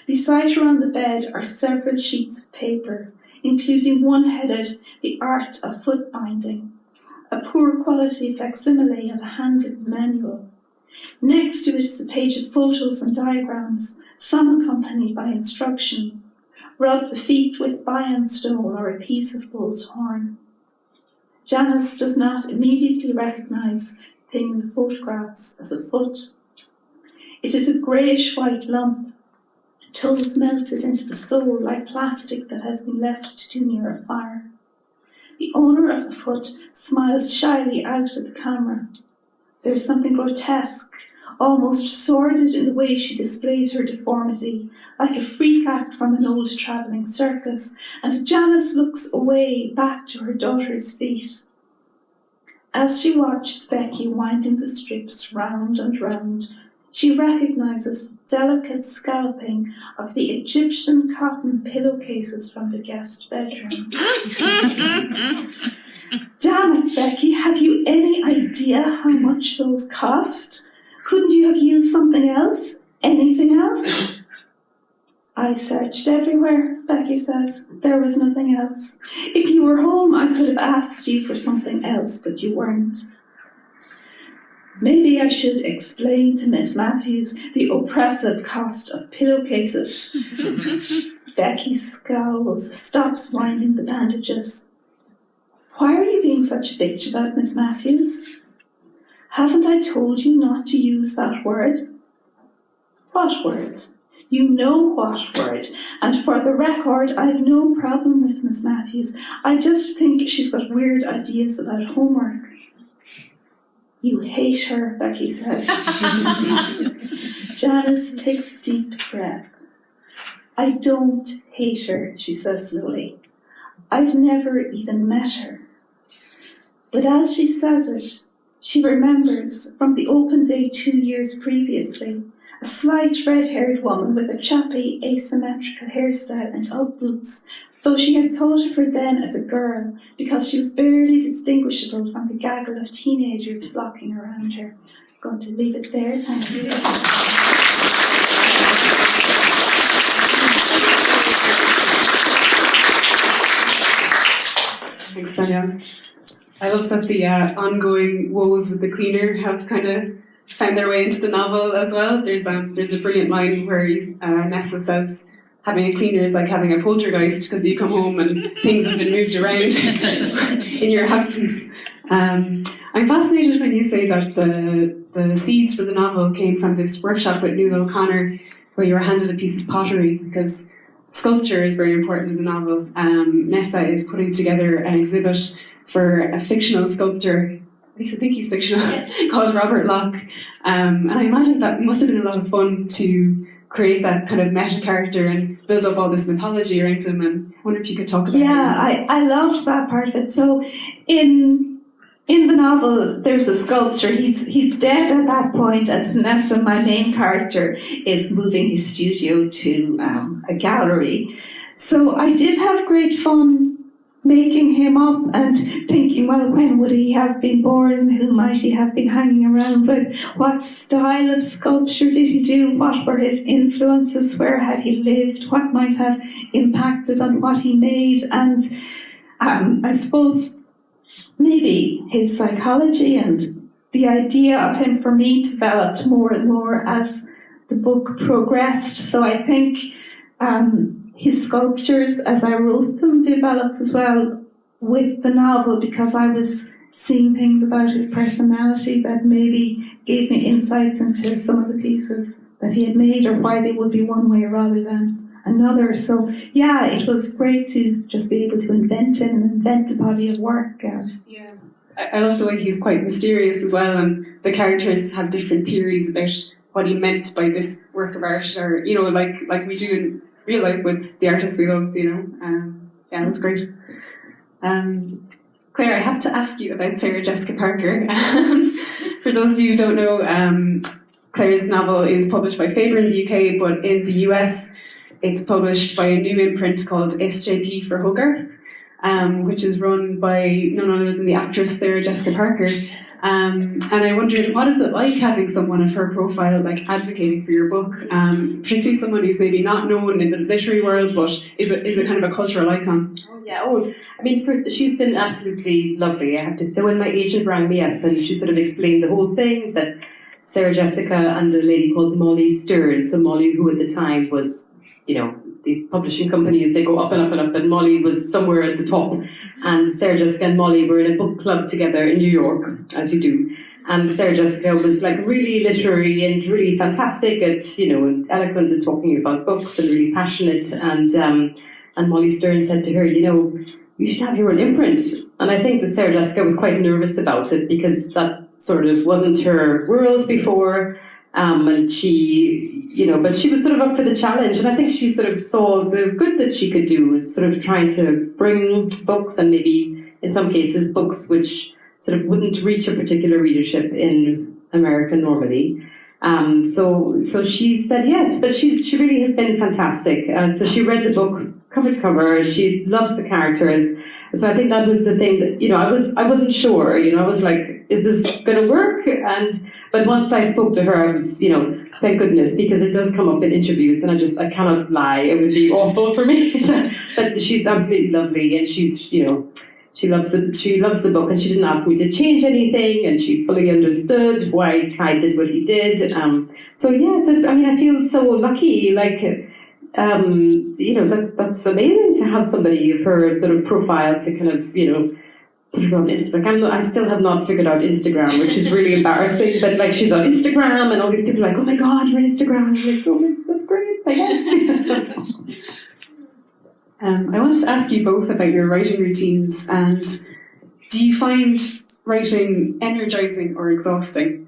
Beside her on the bed are several sheets of paper, including one headed "The Art of Foot Binding," a poor quality facsimile of a handwritten manual. Next to it is a page of photos and diagrams, some accompanied by instructions. Rub the feet with Bayan stone or a piece of bull's horn. Janice does not immediately recognise the thing in the photographs as a foot. It is a greyish-white lump, toes melted into the sole like plastic that has been left too near a fire. The owner of the foot smiles shyly out at the camera. There is something grotesque, almost sordid in the way she displays her deformity, like a freak act from an old travelling circus, and Janice looks away, back to her daughter's feet. As she watches Becky winding the strips round and round, she recognises the delicate scalping of the Egyptian cotton pillowcases from the guest bedroom. Damn it, Becky, have you any idea how much those cost? Couldn't you have used something else? Anything else? I searched everywhere, Becky says. There was nothing else. If you were home, I could have asked you for something else, but you weren't. Maybe I should explain to Miss Matthews the oppressive cost of pillowcases. Becky scowls, stops winding the bandages. Why are you being such a bitch about Miss Matthews? Haven't I told you not to use that word? What word? You know what word. And for the record, I've no problem with Miss Matthews. I just think she's got weird ideas about homework. You hate her, Becky says. Janice takes a deep breath. I don't hate her, she says slowly. I've never even met her. But as she says it, she remembers from the open day 2 years previously, a slight red-haired woman with a choppy, asymmetrical hairstyle and Ugg boots, though she had thought of her then as a girl because she was barely distinguishable from the gaggle of teenagers flocking around her. I'm going to leave it there, thank you. And I love that the ongoing woes with the cleaner have kind of found their way into the novel as well. There's a brilliant line where Nessa says, having a cleaner is like having a poltergeist, because you come home and things have been moved around in your absence. I'm fascinated when you say that the seeds for the novel came from this workshop with Nuala O'Connor, where you were handed a piece of pottery, because sculpture is very important in the novel. Nessa is putting together an exhibit for a fictional sculptor, at least I think he's fictional, yes, called Robert Locke. And I imagine that must have been a lot of fun to create that kind of meta character and build up all this mythology around him. And I wonder if you could talk about Yeah, I loved that part of it. So in the novel, there's a sculptor. He's dead at that point, and Nessa, my main character, is moving his studio to a gallery. So I did have great fun making him up and thinking, well, when would he have been born? Who might he have been hanging around with? What style of sculpture did he do? What were his influences? Where had he lived? What might have impacted on what he made? And I suppose maybe his psychology and the idea of him for me developed more and more as the book progressed. So I think his sculptures, as I wrote them, developed as well with the novel, because I was seeing things about his personality that maybe gave me insights into some of the pieces that he had made, or why they would be one way rather than another. So yeah, it was great to just be able to invent him and invent a body of work. Yeah, I love the way he's quite mysterious as well, and the characters have different theories about what he meant by this work of art, or like we do in real life with the artists we love. Yeah, that's great. Claire, I have to ask you about Sarah Jessica Parker. For those of you who don't know, Claire's novel is published by Faber in the UK, but in the US it's published by a new imprint called SJP for Hogarth, which is run by none other than the actress Sarah Jessica Parker. And I wondered, what is it like having someone of her profile advocating for your book, particularly someone who's maybe not known in the literary world, but is a kind of a cultural icon? I mean, first, she's been absolutely lovely, I have to say. When my agent rang me up and she sort of explained the whole thing, that Sarah Jessica and a lady called Molly Stern, so Molly, who at the time was, these publishing companies, they go up and up and up, and Molly was somewhere at the top. And Sarah Jessica and Molly were in a book club together in New York, as you do. And Sarah Jessica was really literary and really fantastic at, and eloquent at talking about books and really passionate. And Molly Stern said to her, you should have your own imprint. And I think that Sarah Jessica was quite nervous about it, because that sort of wasn't her world before. And she, but she was sort of up for the challenge, and I think she sort of saw the good that she could do, sort of trying to bring books, and maybe in some cases books which sort of wouldn't reach a particular readership in America normally. So she said yes, but she really has been fantastic. So she read the book cover to cover. She loves the characters. So I think that was the thing that, I wasn't sure, I was like, is this going to work? But once I spoke to her, I was, thank goodness, because it does come up in interviews, and I cannot lie. It would be awful for me. But she's absolutely lovely, and she's, she loves the book, and she didn't ask me to change anything, and she fully understood why Clyde did what he did. So yeah, I feel so lucky, that's amazing to have somebody of her sort of profile to kind of, put her on Instagram. I still have not figured out Instagram, which is really embarrassing, but she's on Instagram and all these people are like, oh my God, you're on Instagram. I'm like, oh, that's great, I guess. I wanted to ask you both about your writing routines, and do you find writing energizing or exhausting?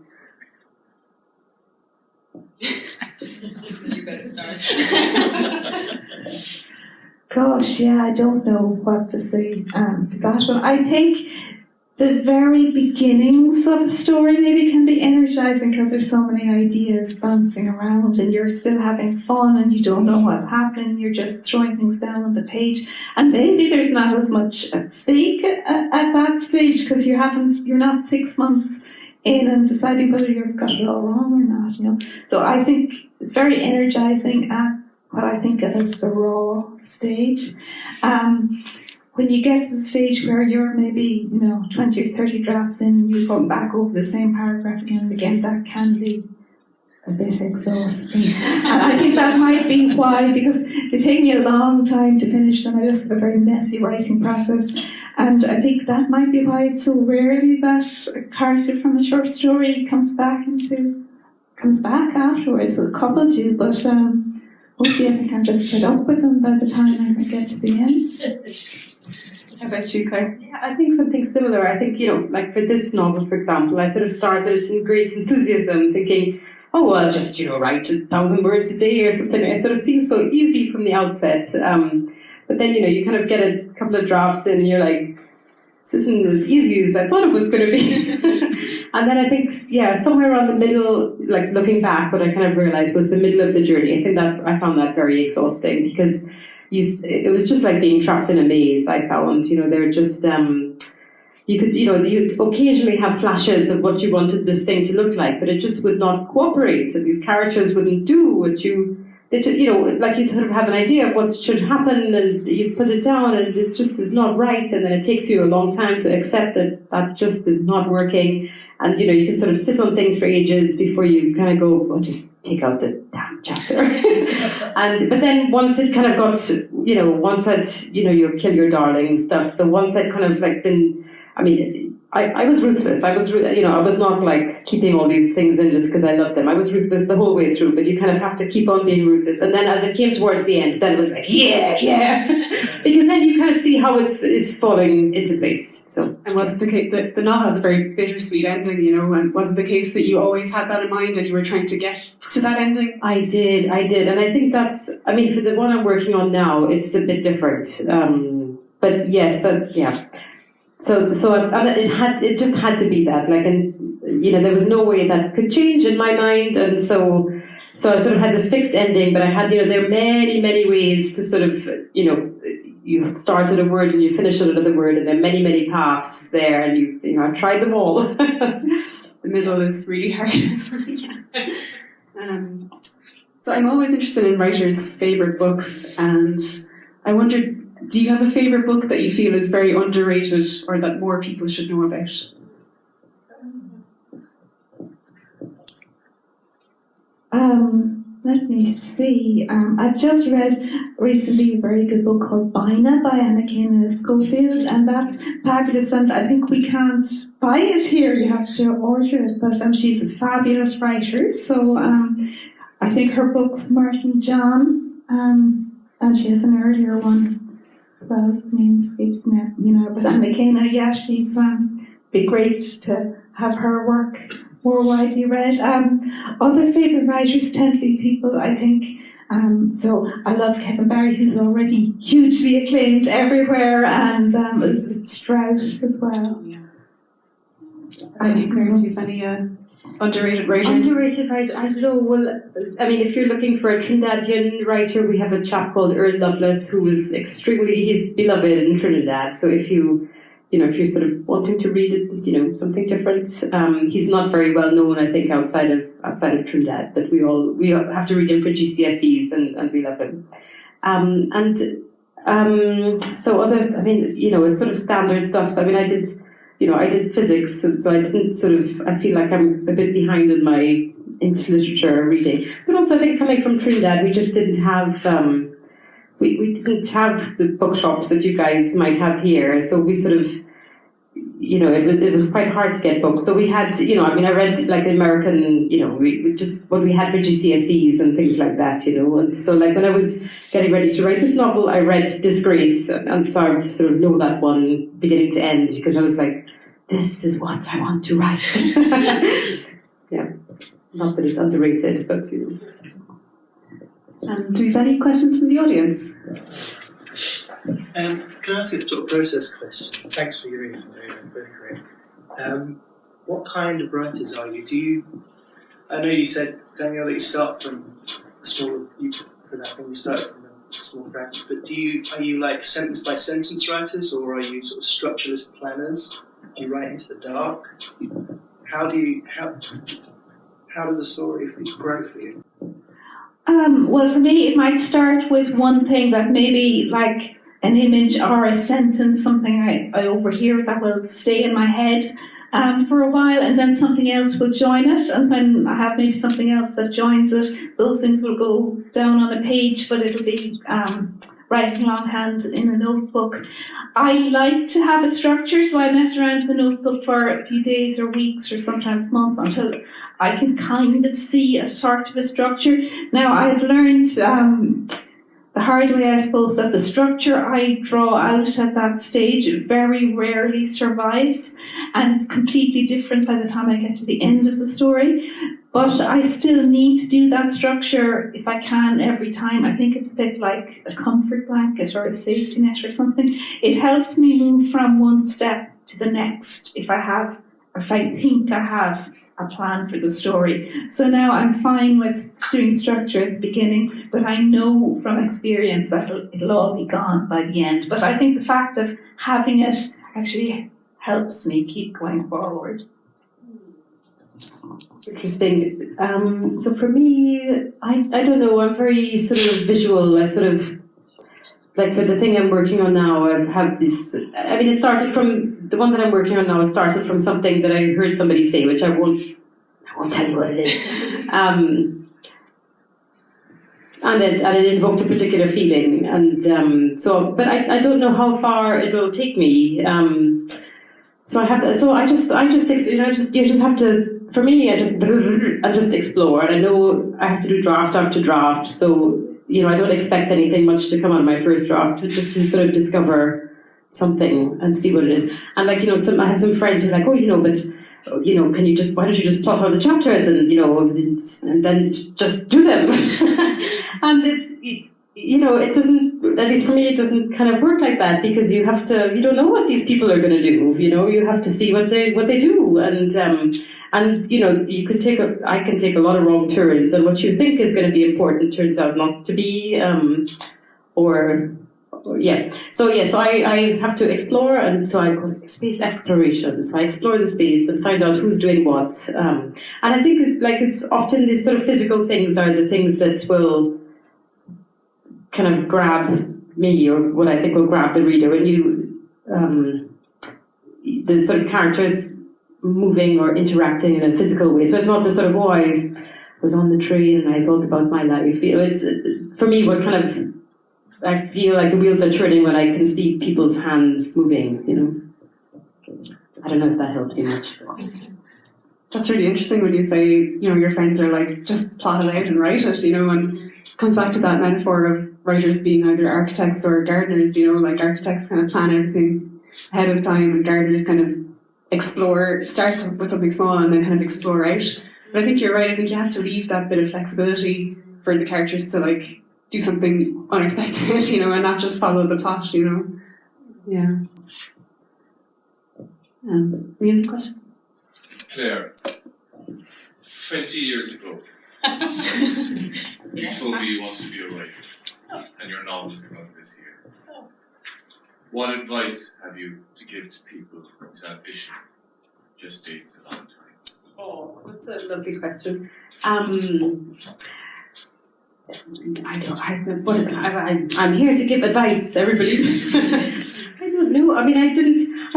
You better start. Gosh, yeah, I don't know what to say to that one. I think the very beginnings of a story maybe can be energizing, because there's so many ideas bouncing around and you're still having fun and you don't know what's happening, you're just throwing things down on the page, and maybe there's not as much at stake at that stage, because you're not 6 months in and deciding whether you've got it all wrong or not, So I think it's very energizing at what I think of as the raw stage. when you get to the stage where you're maybe 20 or 30 drafts in, and you come back over the same paragraph again and again, that can be a bit exhausting. And I think that might be why, because they take me a long time to finish them. I just have a very messy writing process. And I think that might be why it's so rarely that a character from a short story comes back afterwards. A couple do, but mostly I think I'm just fed up with them by the time I get to the end. How about you, Claire? Yeah, I think something similar. I think, like for this novel, for example, I sort of started in great enthusiasm, thinking, oh, well, I'll just, write 1,000 words a day or something. It sort of seems so easy from the outset. But then, you kind of get a couple of drafts in, and you're like, this isn't as easy as I thought it was going to be. And then I think, somewhere around the middle, like looking back, what I kind of realized was the middle of the journey. I think that I found that very exhausting, because it was just like being trapped in a maze, I found. They're just... you could, you occasionally have flashes of what you wanted this thing to look like, but it just would not cooperate. So these characters wouldn't do what like you sort of have an idea of what should happen, and you put it down, and it just is not right. And then it takes you a long time to accept that just is not working. And, you can sort of sit on things for ages before you kind of go, oh, just take out the damn chapter. But then once it kind of got, once I'd, you kill your darling stuff. So once I'd kind of like been, I was ruthless. I was not like keeping all these things in just because I loved them. I was ruthless the whole way through, but you kind of have to keep on being ruthless. And then as it came towards the end, then it was like, yeah. Because then you kind of see how it's falling into place. So. And was it the case that the novel has a very bittersweet ending, and was it the case that you always had that in mind and you were trying to get to that ending? I did. And I think that's, for the one I'm working on now, it's a bit different. But yes, yeah. So it just had to be that, like, and there was no way that could change in my mind, and so I sort of had this fixed ending. But I had, there are many ways to sort of, you started a word and you finished another word, and there are many paths there, and I've tried them all. The middle is really hard. So I'm always interested in writers' favourite books, and I wondered, do you have a favourite book that you feel is very underrated or that more people should know about? Let me see. I've just read recently a very good book called Bina by Anna Schofield, and that's fabulous. And I think we can't buy it here, you have to order it, but she's a fabulous writer. So I think her book's Martin John, and she has an earlier one as well. The name escapes me now, but Anna Kena, she's be great to have her work more widely read. Other favourite writers tend to be people, I think. So I love Kevin Barry, who's already hugely acclaimed everywhere, and Strout as well. Yeah. Do you have any underrated writers? Underrated writers? I don't know. Well, if you're looking for a Trinidadian writer, we have a chap called Earl Lovelace, who is he's beloved in Trinidad. So if you're sort of wanting to read it, something different, he's not very well known, I think, outside of Trinidad, but we have to read him for GCSEs, and we love him. So other, it's sort of standard stuff. So I did physics, so I didn't I feel like I'm a bit behind in my English literature reading. But also I think coming from Trinidad, we just didn't have, we didn't have the bookshops that you guys might have here. So we sort of, it was quite hard to get books. So we had, I read like American, we just what we had for GCSEs and things like that, And so like when I was getting ready to write this novel, I read Disgrace, and so I sort of know that one beginning to end, because I was like, this is what I want to write. Yeah, not that it's underrated, but do we have any questions from the audience? Can I ask you a sort of process question? Thanks for your info, very great. What kind of writers are you? I know you said, Danielle, that you start from a small, for that thing you start from a small fraction, but are you like sentence by sentence writers, or are you sort of structuralist planners? Do you write into the dark? How does a story grow for you? Well, for me, it might start with one thing that maybe, like, an image or a sentence, something I overhear that will stay in my head for a while, and then something else will join it, and when I have maybe something else that joins it, those things will go down on a page, but it'll be writing longhand in a notebook. I like to have a structure, so I mess around with the notebook for a few days or weeks or sometimes months until I can kind of see a sort of a structure. Now, I've learned the hard way, I suppose, that the structure I draw out at that stage very rarely survives, and it's completely different by the time I get to the end of the story. But I still need to do that structure if I can every time. I think it's a bit like a comfort blanket or a safety net or something. It helps me move from one step to the next if I think I have a plan for the story. So now I'm fine with doing structure at the beginning, but I know from experience that it'll all be gone by the end. But I think the fact of having it actually helps me keep going forward. It's interesting. So for me, I don't know, I'm very sort of visual. I sort of, like for the thing I'm working on now, I have this, I mean, it started from, the one that I'm working on now started from something that I heard somebody say, which I won't tell you what it is. And it invoked a particular feeling. And but I don't know how far it'll take me. You just have to, for me, I just explore, and I know I have to do draft after draft, so, I don't expect anything much to come out of my first draft, but just to sort of discover something and see what it is. And I have some friends who are like, why don't you just plot out the chapters and then just do them? And it doesn't, at least for me, it doesn't kind of work like that, because you don't know what these people are going to do. You have to see what they do, and I can take a lot of wrong turns, and what you think is going to be important turns out not to be, So I have to explore, and so I call it space exploration. So I explore the space and find out who's doing what, and I think it's often these sort of physical things are the things that will kind of grab me, or what I think will grab the reader. When the sort of characters moving or interacting in a physical way. So it's not the sort of, I was on the train and I thought about my life. It's for me what kind of, I feel like the wheels are turning when I can see people's hands moving. I don't know if that helps you much. That's really interesting when you say, your friends are like, just plot it out and write it, and it comes back to that metaphor of writers being either architects or gardeners, like architects kind of plan everything ahead of time, and gardeners kind of explore, start with something small and then kind of explore out. But I think you're right, I think you have to leave that bit of flexibility for the characters to do something unexpected, and not just follow the plot, Yeah. Any other questions? Claire, 20 years ago, you told me you wanted to be a writer, and your novel is coming out this year. What advice have you to give to people whose ambition just takes a long time? Oh, that's a lovely question. I'm here to give advice, everybody. I don't know. I mean, I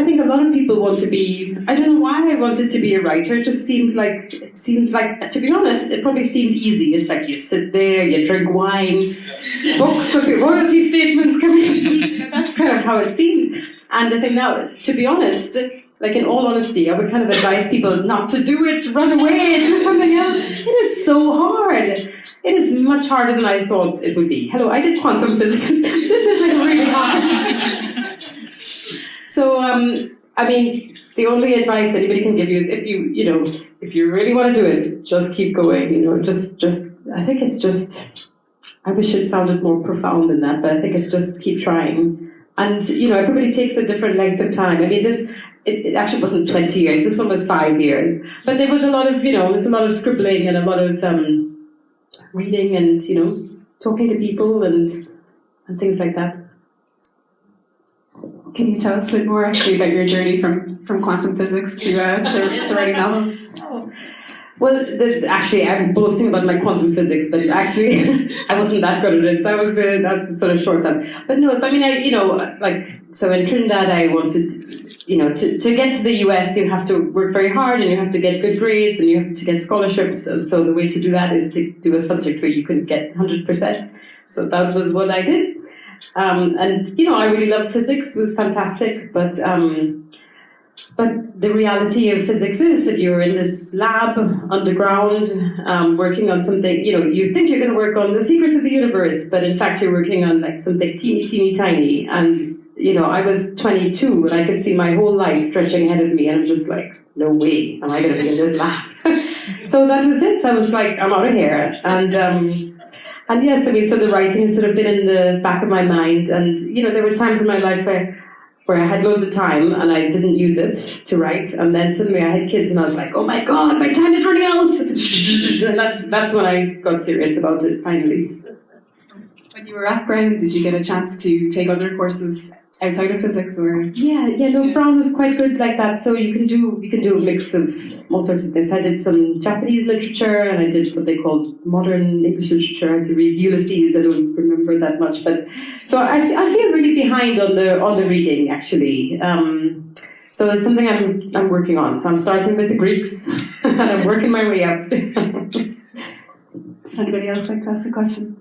think a lot of people want to be, I don't know why I wanted to be a writer. It just seemed like, to be honest, it probably seemed easy. It's like you sit there, you drink wine, books of your royalty statements come in. That's kind of how it seemed. And I think now, to be honest, in all honesty, I would kind of advise people not to do it, run away, do something else. It is so hard. It is much harder than I thought it would be. Hello, I did quantum physics. This is really hard. So, I mean, the only advice anybody can give you is if you really want to do it, just keep going. I think it's just, I wish it sounded more profound than that, but I think it's just keep trying. And, everybody takes a different length of time. I mean, it actually wasn't 20 years. This one was 5 years. But there was a lot of, scribbling and a lot of reading and, talking to people and things like that. Can you tell us a bit more actually about your journey from quantum physics to writing novels? Well, actually, I'm boasting about my quantum physics, but actually, I wasn't that good at it. That's the sort of short time. But no, so I mean, so in Trinidad, I wanted, to get to the US, you have to work very hard, and you have to get good grades, and you have to get scholarships. And so the way to do that is to do a subject where you can get 100%. So that was what I did. And I really loved physics. It was fantastic, but the reality of physics is that you're in this lab underground, working on something. You think you're going to work on the secrets of the universe, but in fact you're working on like something teeny tiny. And I was 22 and I could see my whole life stretching ahead of me, and I'm just like, no way am I going to be in this lab. So that was it. I was like, I'm out of here. And yes, I mean, so the writing has sort of been in the back of my mind, and there were times in my life where I had loads of time and I didn't use it to write, and then suddenly I had kids and I was like, oh my god, my time is running out. And that's when I got serious about it finally. When you were at Brown, did you get a chance to take other courses outside of physics, or? No, Brown was quite good like that. So you can do a mix of all sorts of things. I did some Japanese literature, and I did what they called modern English literature. I had to read Ulysses. I don't remember that much, but so I feel really behind on the reading actually. So it's something I'm working on. So I'm starting with the Greeks, and I'm working my way up. Anybody else like to ask a question?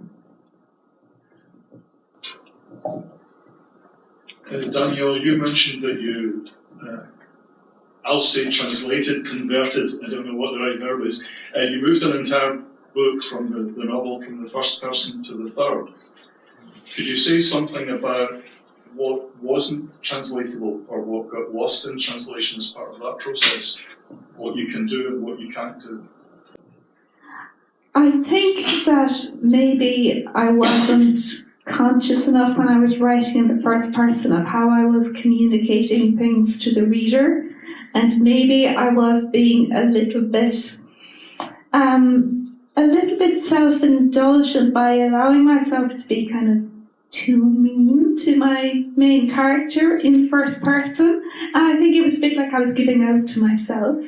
Danielle, you mentioned that you, I'll say translated, converted, I don't know what the right verb is. You moved an entire book from the novel from the first person to the third. Could you say something about what wasn't translatable or what got lost in translation as part of that process? What you can do and what you can't do? I think that maybe I wasn't conscious enough when I was writing in the first person of how I was communicating things to the reader, and maybe I was being a little bit self-indulgent by allowing myself to be kind of too mean to my main character in first person. And I think it was a bit like I was giving out to myself,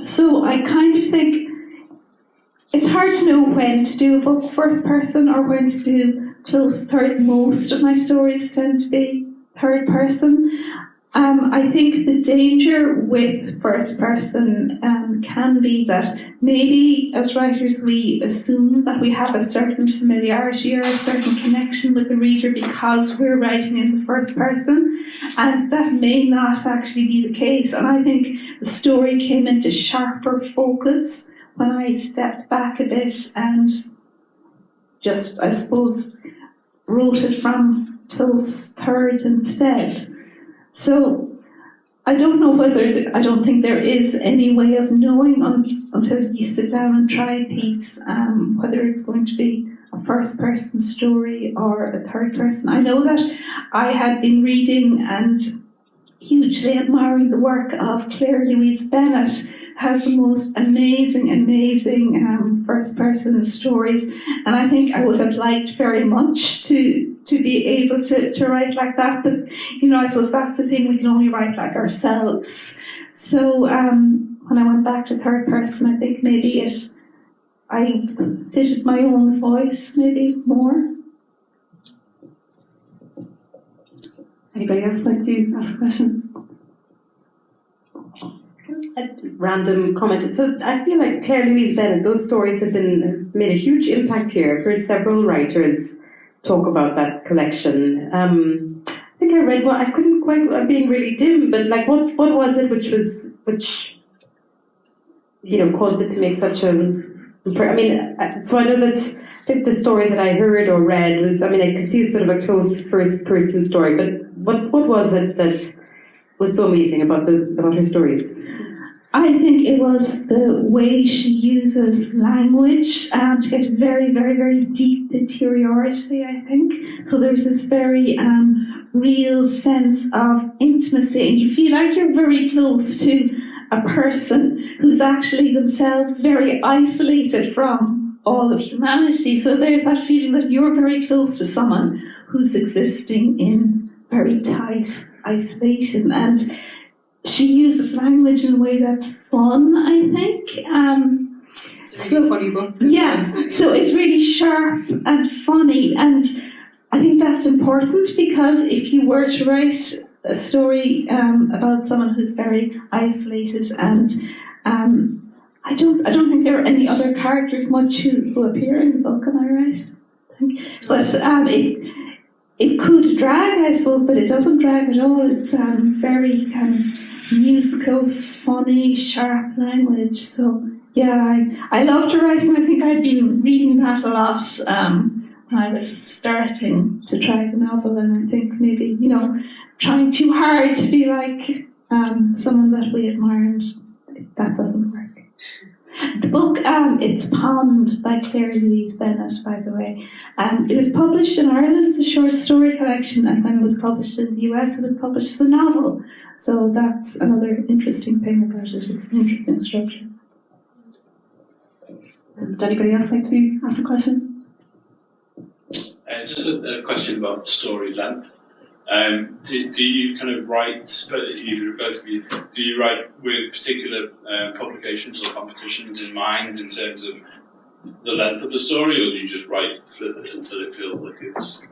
so I kind of think it's hard to know when to do a book first person or when to do close third. Most of my stories tend to be third person. I think the danger with first person can be that maybe as writers we assume that we have a certain familiarity or a certain connection with the reader because we're writing in the first person, and that may not actually be the case. And I think the story came into sharper focus when I stepped back a bit and just, I suppose, wrote it from close third instead. So I don't know I don't think there is any way of knowing until you sit down and try a piece whether it's going to be a first person story or a third person. I know that I had been reading and hugely admiring the work of Claire Louise Bennett. Has the most amazing first person stories, and I think I would have liked very much to be able to write like that, but I suppose that's the thing, we can only write like ourselves. So when I went back to third person, I think maybe I fitted my own voice maybe more. Anybody else like to ask a question? A random comment. So I feel like Claire Louise Bennett, those stories have made a huge impact here. I've heard several writers talk about that collection. I think I read one. I couldn't quite. I'm being really dim, but like, what was it which caused it to make such a? I mean, so I know that I think the story that I heard or read was. I mean, I could see it's sort of a close first person story, but what was it that was so amazing about her stories? I think it was the way she uses language to get very, very, very deep interiority, I think. So there's this very real sense of intimacy, and you feel like you're very close to a person who's actually themselves very isolated from all of humanity. So there's that feeling that you're very close to someone who's existing in very tight isolation. And she uses language in a way that's fun, I think. It's a really funny book. Yeah, so it's really sharp and funny, and I think that's important, because if you were to write a story about someone who's very isolated, and I don't think there are any other characters much who appear in the book, am I right? But it could drag, I suppose, but it doesn't drag at all. It's very kind of musical, funny, sharp language. So yeah, I love to write, and I think I'd been reading that a lot when I was starting to try the novel, and I think maybe, trying too hard to be like someone that we admired, that doesn't work. The book, it's Pond by Claire Louise Bennett, by the way. It was published in Ireland as a short story collection, and when it was published in the US, it was published as a novel. So that's another interesting thing about it. It's an interesting structure. Would anybody else like to ask a question? Just a question about story length. Do you kind of write, either both of you, do you write with particular publications or competitions in mind in terms of the length of the story, or do you just flip it until it feels like it's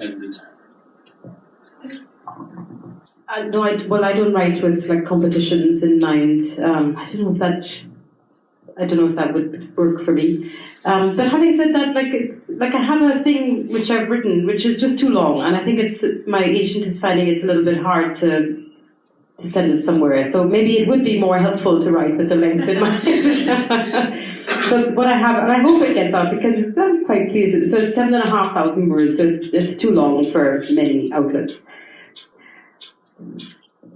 ended? I don't write with competitions in mind. I don't know if that would work for me. But having said that, I have a thing which I've written, which is just too long, and I think my agent is finding it's a little bit hard to send it somewhere. So maybe it would be more helpful to write with the length in mind. So what I have, and I hope it gets out, because I'm quite pleased with it. So it's 7,500 words, so it's too long for many outlets.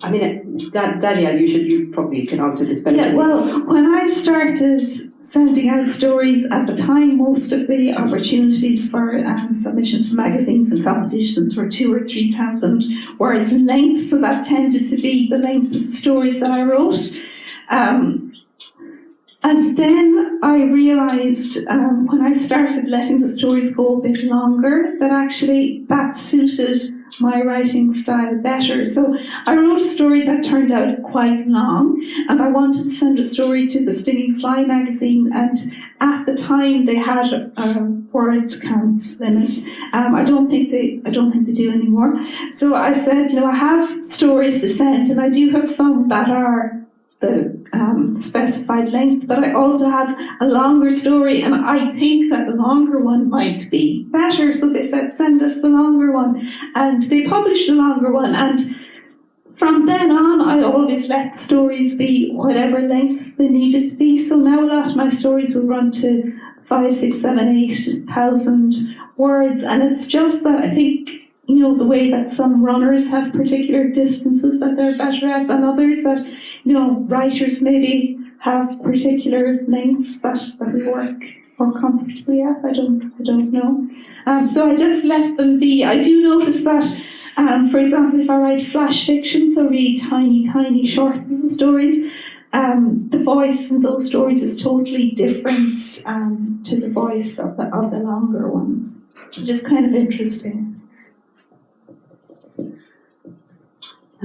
I mean, Danielle, you probably can answer this better. Yeah, well, when I started sending out stories at the time, most of the opportunities for submissions for magazines and competitions were 2,000 or 3,000 words in length, so that tended to be the length of the stories that I wrote. And then I realised when I started letting the stories go a bit longer, that actually that suited my writing style better. So I wrote a story that turned out quite long, and I wanted to send a story to the Stinging Fly magazine, and at the time they had a word count limit. I don't think they do anymore. So I said, I have stories to send, and I do have some that are the specified length, but I also have a longer story, and I think that the longer one might be better. So they said, send us the longer one, and they published the longer one, and from then on I always let stories be whatever length they needed to be. So now a lot of my stories will run to 5, 6, 7, 8,000 words, and it's just that I think the way that some runners have particular distances that they're better at than others, that writers maybe have particular lengths that we work more comfortably at. I don't know. So I just let them be. I do notice that, for example, if I write flash fiction, so really tiny short little stories, the voice in those stories is totally different to the voice of the longer ones. Which is kind of interesting.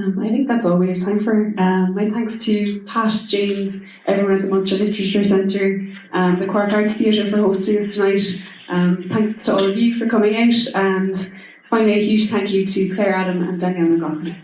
I think that's all we have time for. My thanks to Pat, James, everyone at the Munster Literature Centre, the Cork Arts Theatre for hosting us tonight. Thanks to all of you for coming out, and finally a huge thank you to Claire, Adam and Danielle McLaughlin.